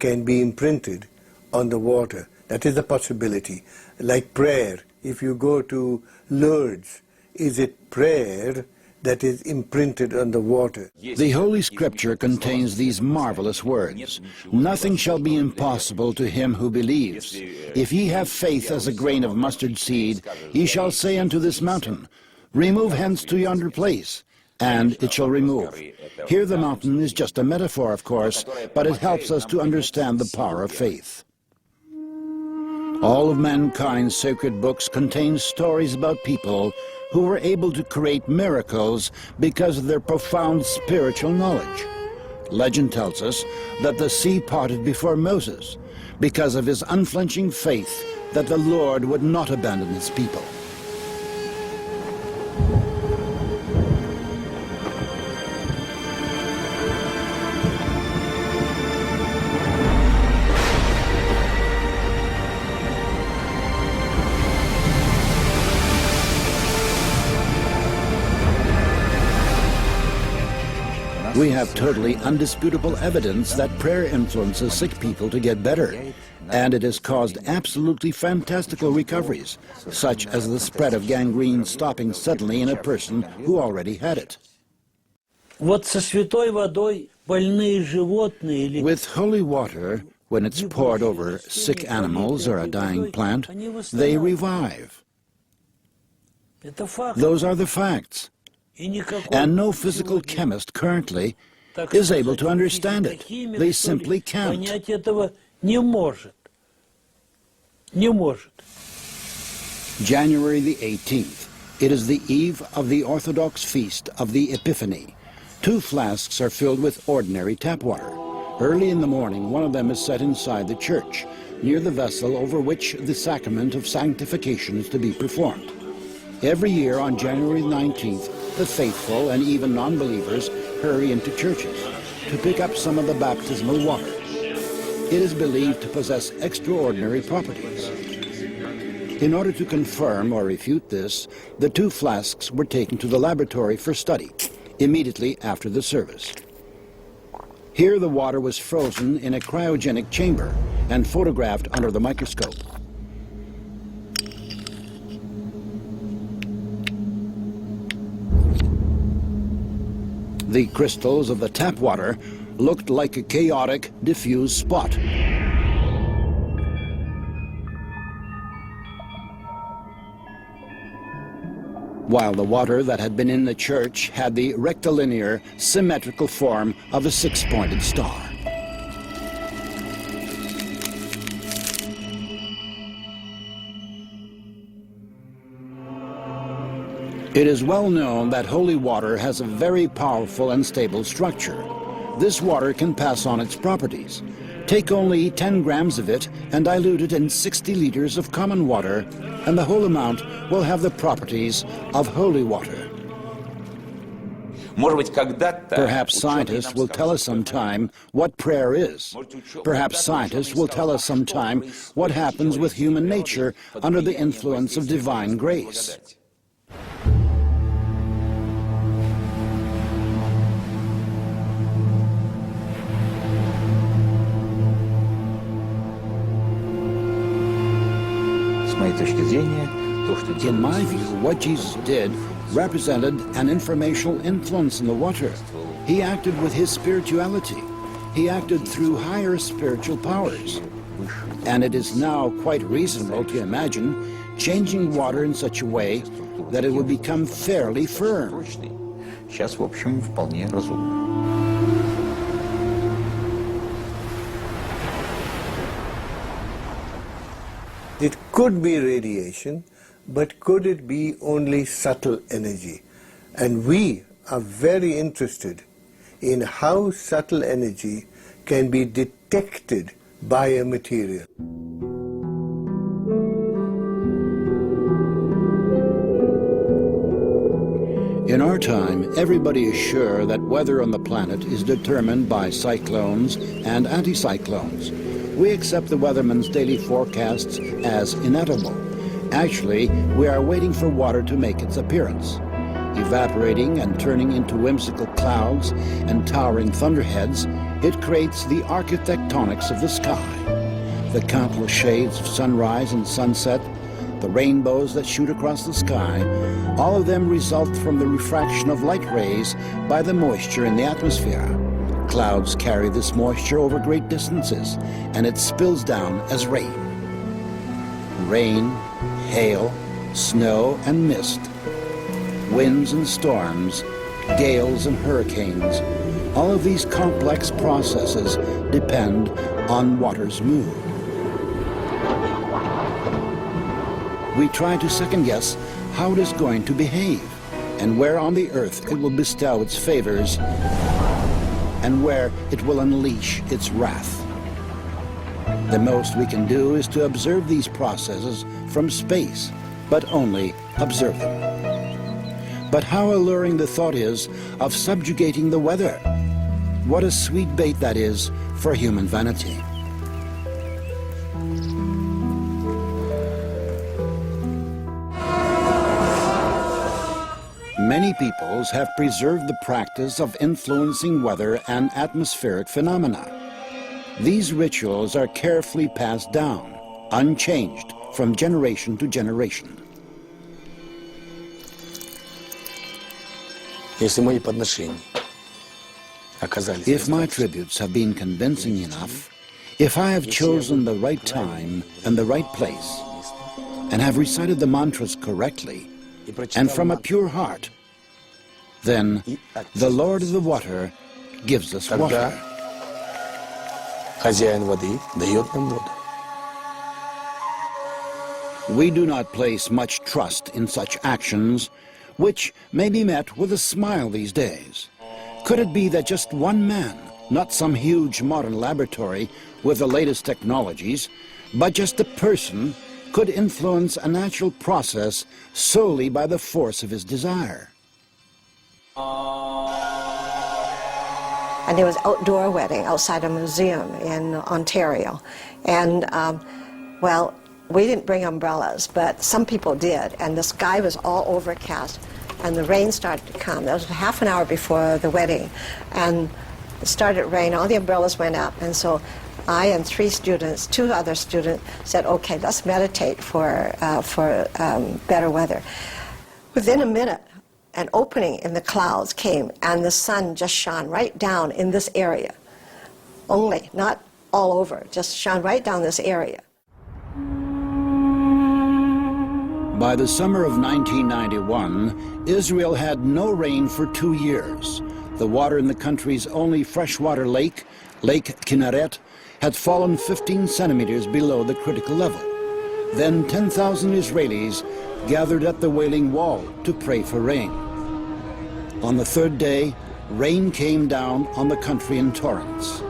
can be imprinted on the water. That is a possibility. Like prayer, if you go to Lourdes, is it prayer that is imprinted on the water?
The Holy Scripture contains these marvelous words. "Nothing shall be impossible to him who believes. If ye have faith as a grain of mustard seed, ye shall say unto this mountain, Remove hence to yonder place, and it shall remove." Here the mountain is just a metaphor, of course, but it helps us to understand the power of faith. All of mankind's sacred books contain stories about people who were able to create miracles because of their profound spiritual knowledge. Legend tells us that the sea parted before Moses because of his unflinching faith that the Lord would not abandon his people. We have totally undisputable evidence that prayer influences sick people to get better, and it has caused absolutely fantastical recoveries, such as the spread of gangrene stopping suddenly in a person who already had it.
Вот со святой водой больные животные или...
With holy water, when it's poured over sick animals or a dying plant, they revive. Those are the facts. And no physical chemist currently is able to understand it. They simply can't. January the 18th. It is the eve of the Orthodox feast of the Epiphany. 2 flasks are filled with ordinary tap water. Early in the morning, one of them is set inside the church, near the vessel over which the sacrament of sanctification is to be performed. Every year on January 19th, the faithful and even non-believers hurry into churches to pick up some of the baptismal water. It is believed to possess extraordinary properties. In order to confirm or refute this, the 2 flasks were taken to the laboratory for study immediately after the service. Here the water was frozen in a cryogenic chamber and photographed under the microscope. The crystals of the tap water looked like a chaotic, diffuse spot. While the water that had been in the church had the rectilinear, symmetrical form of a 6-pointed star. It is well known that holy water has a very powerful and stable structure. This water can pass on its properties. Take only 10 grams of it and dilute it in 60 liters of common water, and the whole amount will have the properties of holy water. Perhaps scientists will tell us sometime what prayer is. Perhaps scientists will tell us sometime what happens with human nature under the influence of divine grace. In my view, what Jesus did represented an informational influence in the water. He acted with his spirituality. He acted through higher spiritual powers. And it is now quite reasonable to imagine changing water in such a way that it would become fairly firm.
It could be radiation, but could it be only subtle energy? And we are very interested in how subtle energy can be detected by a material.
In our time, everybody is sure that weather on the planet is determined by cyclones and anticyclones. We accept the weatherman's daily forecasts as inedible. Actually, we are waiting for water to make its appearance. Evaporating and turning into whimsical clouds and towering thunderheads, it creates the architectonics of the sky. The countless shades of sunrise and sunset, the rainbows that shoot across the sky, all of them result from the refraction of light rays by the moisture in the atmosphere. Clouds carry this moisture over great distances, and it spills down as rain. Rain, hail, snow and mist, winds and storms, gales and hurricanes, all of these complex processes depend on water's mood. We try to second-guess how it is going to behave, and where on the earth it will bestow its favors, and where it will unleash its wrath. The most we can do is to observe these processes from space, but only observe them. But how alluring the thought is of subjugating the weather. What a sweet bait that is for human vanity. Many peoples have preserved the practice of influencing weather and atmospheric phenomena. These rituals are carefully passed down, unchanged from generation to generation. If my tributes have been convincing enough, if I have chosen the right time and the right place, and have recited the mantras correctly, and from a pure heart, then the Lord of the water gives us water. We do not place much trust in such actions, which may be met with a smile these days. Could it be that just one man, not some huge modern laboratory with the latest technologies, but just a person, could influence a natural process solely by the force of his desire?
And there was outdoor wedding outside a museum in Ontario. And, well, we didn't bring umbrellas, but some people did. And the sky was all overcast, and the rain started to come. That was half an hour before the wedding. And it started to rain, all the umbrellas went up. And so I and two other students said, okay, let's meditate for better weather. Within a minute, an opening in the clouds came, and the sun just shone right down in this area. Only, not all over, just shone right down this area.
By the summer of 1991, Israel had no rain for 2 years. The water in the country's only freshwater lake, Lake Kinneret, had fallen 15 centimeters below the critical level. Then 10,000 Israelis gathered at the Wailing Wall to pray for rain. On the third day, rain came down on the country in torrents.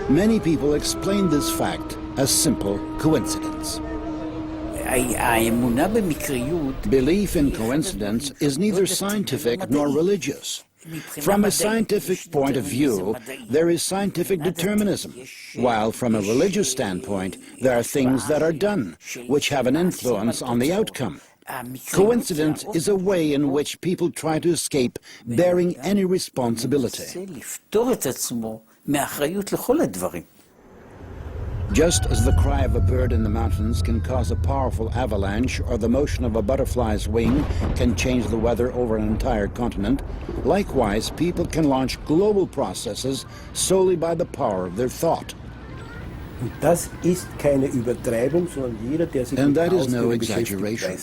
Many people explained this fact as simple coincidence. Belief in coincidence is neither scientific nor religious. From a scientific point of view, there is scientific determinism, while from a religious standpoint, there are things that are done, which have an influence on the outcome. Coincidence is a way in which people try to escape bearing any responsibility. Just as the cry of a bird in the mountains can cause a powerful avalanche, or the motion of a butterfly's wing can change the weather over an entire continent, likewise, people can launch global processes solely by the power of their thought. And that is no exaggeration.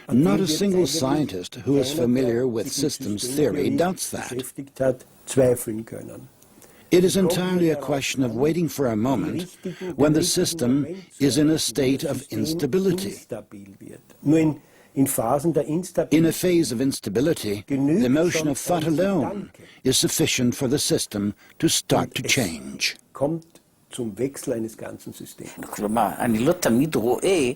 Not a single scientist who is familiar with systems theory doubts that. It is entirely a question of waiting for a moment when the system is in a state of instability. In a phase of instability, the motion of thought alone is sufficient for the system to start to change.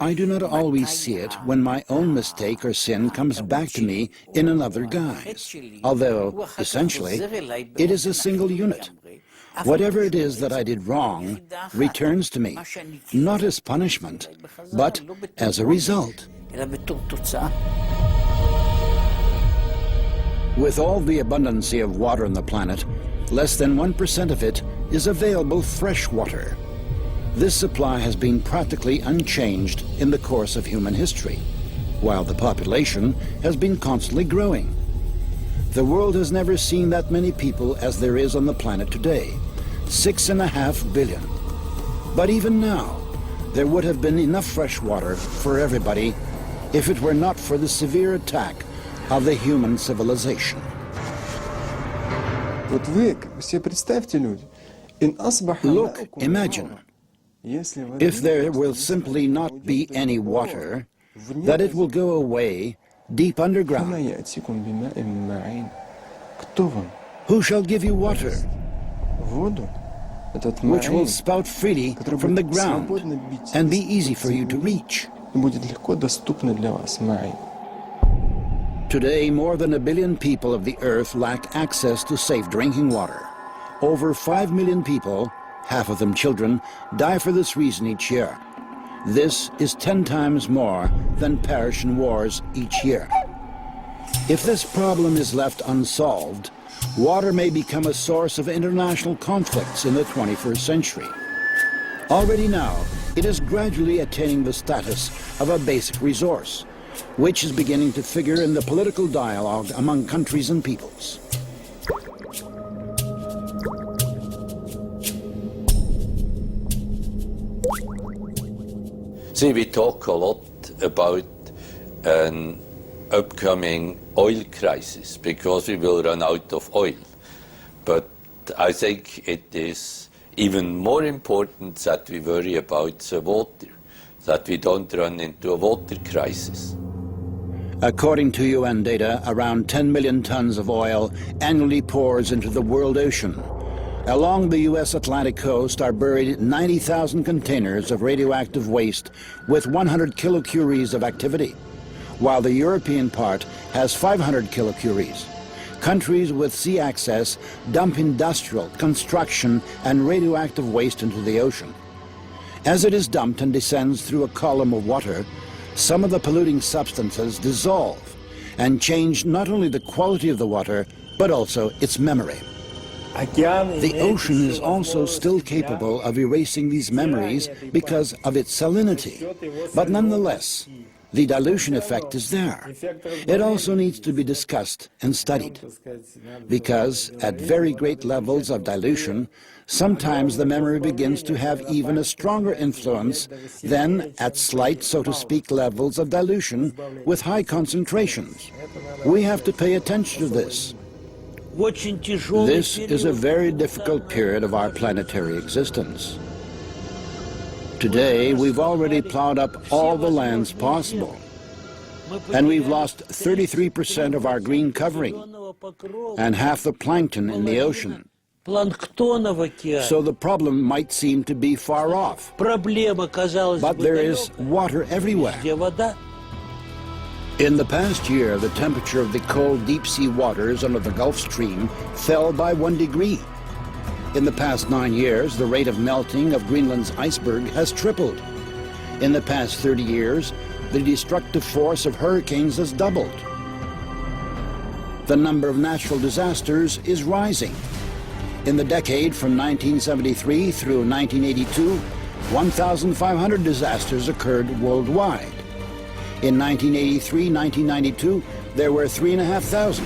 I do not always see it when my own mistake or sin comes back to me in another guise, although, essentially, it is a single unit. Whatever it is that I did wrong returns to me, not as punishment, but as a result. With all the abundancy of water on the planet, less than 1% of it is available fresh water. This supply has been practically unchanged in the course of human history, while the population has been constantly growing. The world has never seen that many people as there is on the planet today, 6.5 billion. But even now, there would have been enough fresh water for everybody if it were not for the severe attack of the human civilization. Look, imagine, if there will simply not be any water, that it will go away deep underground. Who shall give you water, which will spout freely from the ground and be easy for you to reach? Today, more than 1 billion people of the earth lack access to safe drinking water. Over 5 million people, half of them children, die for this reason each year. This is 10 times more than perish in wars each year. If this problem is left unsolved, water may become a source of international conflicts in the 21st century. Already now, it is gradually attaining the status of a basic resource, which is beginning to figure in the political dialogue among countries and peoples.
See, we talk a lot about an upcoming oil crisis because we will run out of oil. But I think it is even more important that we worry about the water, that we don't run into a water crisis.
According to UN data, around 10 million tons of oil annually pours into the world ocean. Along the U.S. Atlantic coast are buried 90,000 containers of radioactive waste with 100 kilocuries of activity, while the European part has 500 kilocuries. Countries with sea access dump industrial, construction, and radioactive waste into the ocean. As it is dumped and descends through a column of water, some of the polluting substances dissolve and change not only the quality of the water, but also its memory. The ocean is also still capable of erasing these memories because of its salinity, but nonetheless, the dilution effect is there. It also needs to be discussed and studied, because at very great levels of dilution, sometimes the memory begins to have even a stronger influence than at slight, so to speak, levels of dilution with high concentrations. We have to pay attention to this. This is a very difficult period of our planetary existence. Today, we've already plowed up all the lands possible, and we've lost 33% of our green covering and half the plankton in the ocean.
планктона в океане.
So the problem might seem to be far off.
Проблема, казалось
But
бы,
there is
далекая.
water everywhere.
Везде вода.
In the past year, the temperature of the cold deep-sea waters under the Gulf Stream fell by 1 degree. In the past 9 years, the rate of melting of Greenland's iceberg has tripled. In the past 30 years, the destructive force of hurricanes has doubled. The number of natural disasters is rising. In the decade from 1973 through 1982, 1,500 disasters occurred worldwide. In 1983-1992, there were 3,500.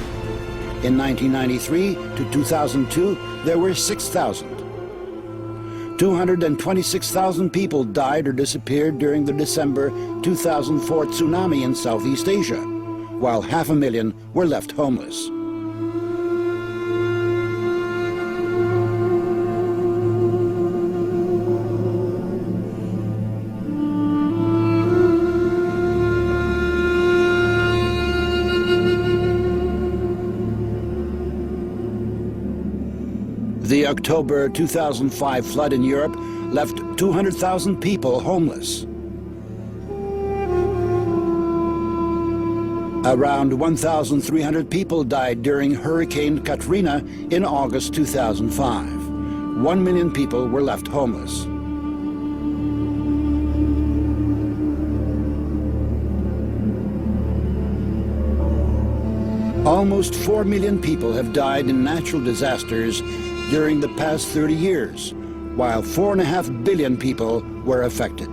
In 1993 to 2002, there were 6,000. 226,000 people died or disappeared during the December 2004 tsunami in Southeast Asia, while 500,000 were left homeless. The October 2005 flood in Europe left 200,000 people homeless. Around 1,300 people died during Hurricane Katrina in August 2005. 1 million people were left homeless. Almost 4 million people have died in natural disasters during the past 30 years, while 4.5 billion people were affected.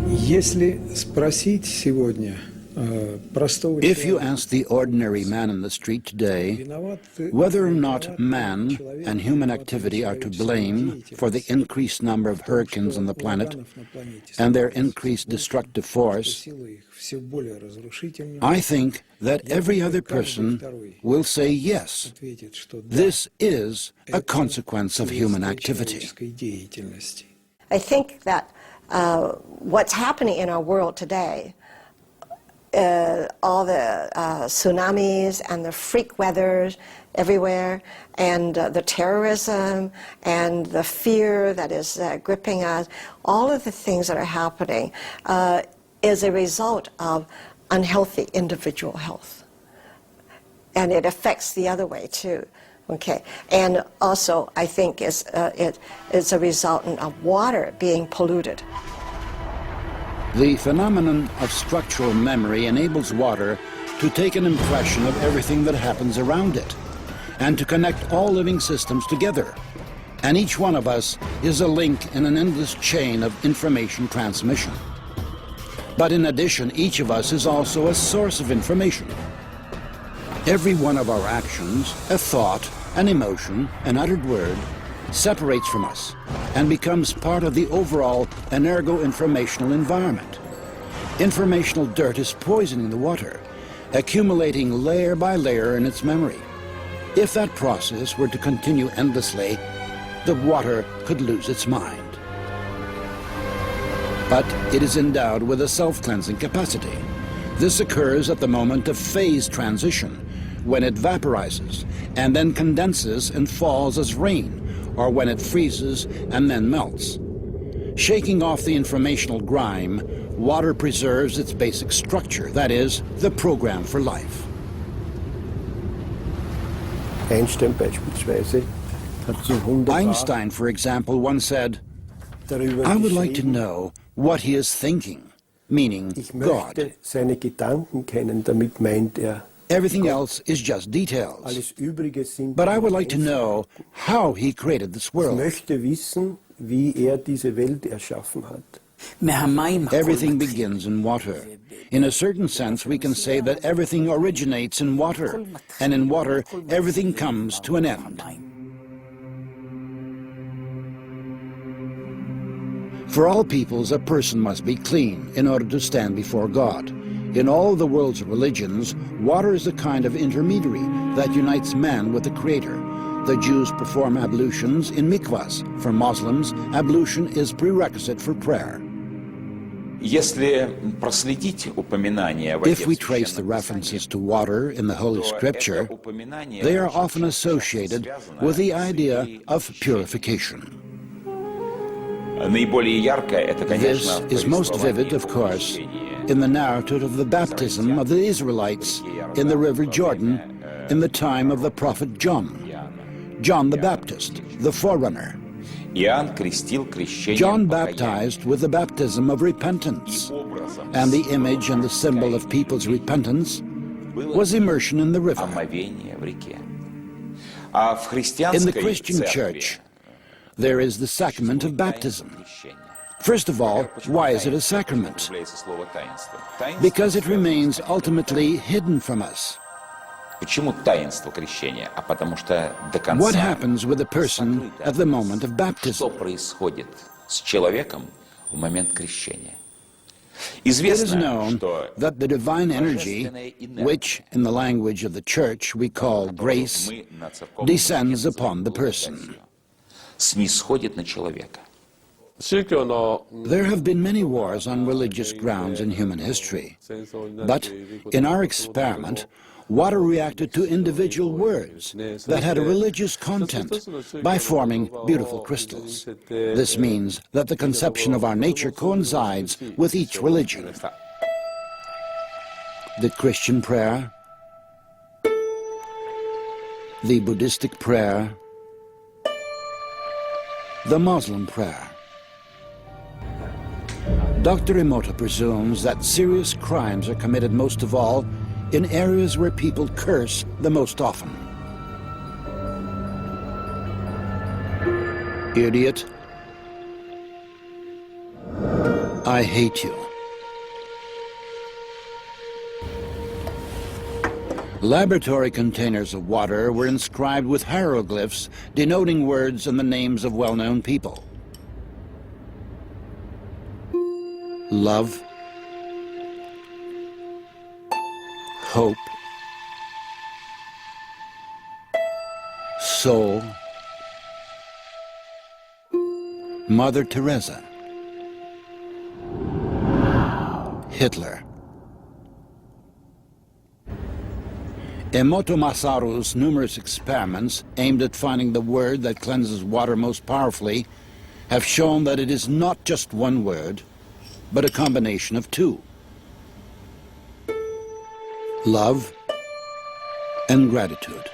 Если спросить сегодня простого
If you
человека,
ask the ordinary man in the street today whether or not man and human activity are to blame for the increased number of hurricanes on the planet and their increased destructive force, I think that every other person will say yes. This is a consequence of human activity.
I think that what's happening in our world today, all the tsunamis and the freak weathers everywhere, and the terrorism and the fear that is gripping us, all of the things that are happening is a result of unhealthy individual health. And it affects the other way too. Okay, and also I think it's a resultant of water being polluted.
The phenomenon of structural memory enables water to take an impression of everything that happens around it and to connect all living systems together. And each one of us is a link in an endless chain of information transmission. But in addition, each of us is also a source of information. Every one of our actions, a thought, an emotion, an uttered word, separates from us and becomes part of the overall energo-informational environment. Informational dirt is poisoning the water, accumulating layer by layer in its memory. If that process were to continue endlessly, the water could lose its mind. But it is endowed with a self-cleansing capacity. This occurs at the moment of phase transition, when it vaporizes and then condenses and falls as rain, or when it freezes and then melts. Shaking off the informational grime, water preserves its basic structure, that is, the program for life.
Einstein beispielsweise hat so wunderbar
Einstein, for example, once said, I would like to know what he is thinking, meaning
Ich
God.
möchte seine Gedanken kennen, damit meint
Everything else is just details.
alles Übrige sind.
But I would like to know how he created this
Ich
world.
möchte wissen, wie diese Welt erschaffen hat.
Everything begins in water. In a certain sense, we can say that everything originates in water, and in water, everything comes to an end. For all peoples, a person must be clean in order to stand before God. In all the world's religions, water is a kind of intermediary that unites man with the Creator. The Jews perform ablutions in mikvahs. For Muslims, ablution is prerequisite for prayer. If we trace the references to water in the Holy Scripture, they are often associated with the idea of purification. This is most vivid, of course, in the narrative of the baptism of the Israelites in the River Jordan in the time of the prophet John. John the Baptist, the forerunner. John baptized with the baptism of repentance, and the image and the symbol of people's repentance was immersion in the river. In the Christian church, there is the sacrament of baptism. First of all, why is it a sacrament? Because it remains ultimately hidden from us. What happens with a person at the moment of baptism? It is known that the divine energy, which in the language of the church we call grace, descends upon the person. There have been many wars on religious grounds in human history, but in our experiment, water reacted to individual words that had a religious content by forming beautiful crystals. This means that the conception of our nature coincides with each religion. The Christian prayer, the Buddhistic prayer, the Muslim prayer. Dr. Emoto presumes that serious crimes are committed most of all in areas where people curse the most often. Idiot. I hate you. Laboratory containers of water were inscribed with hieroglyphs denoting words and the names of well-known people. Love, hope, soul, Mother Teresa, Hitler. Emoto Masaru's numerous experiments aimed at finding the word that cleanses water most powerfully have shown that it is not just one word, but a combination of two: love and gratitude.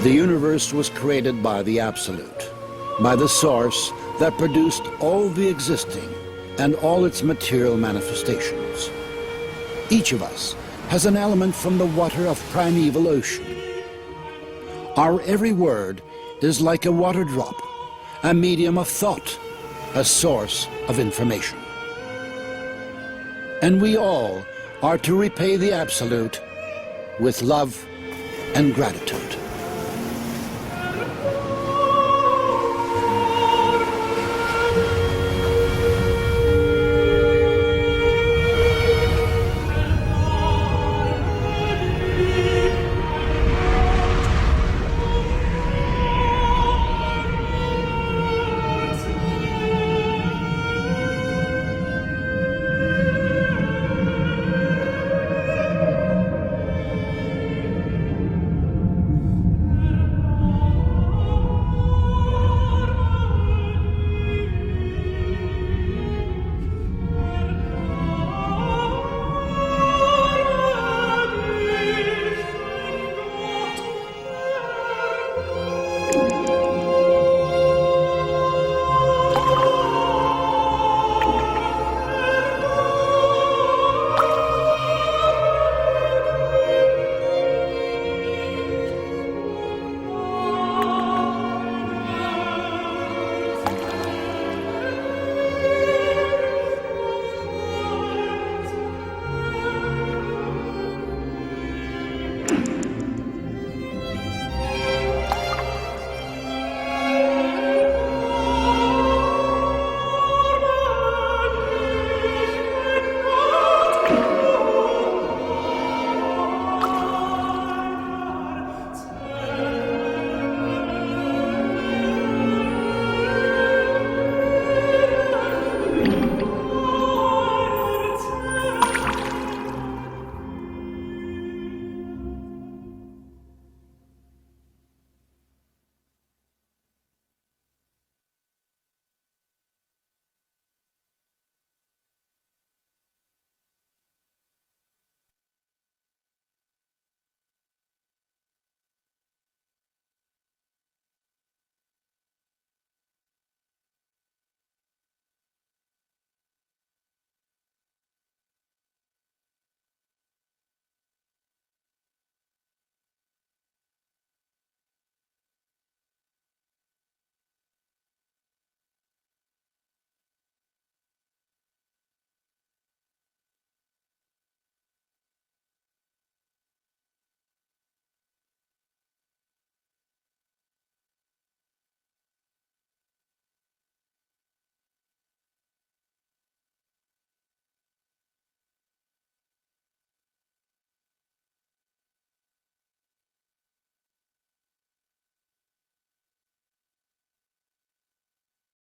The universe was created by the Absolute, by the source that produced all the existing and all its material manifestations. Each of us has an element from the water of primeval ocean. Our every word is like a water drop, a medium of thought, a source of information. And we all are to repay the Absolute with love and gratitude.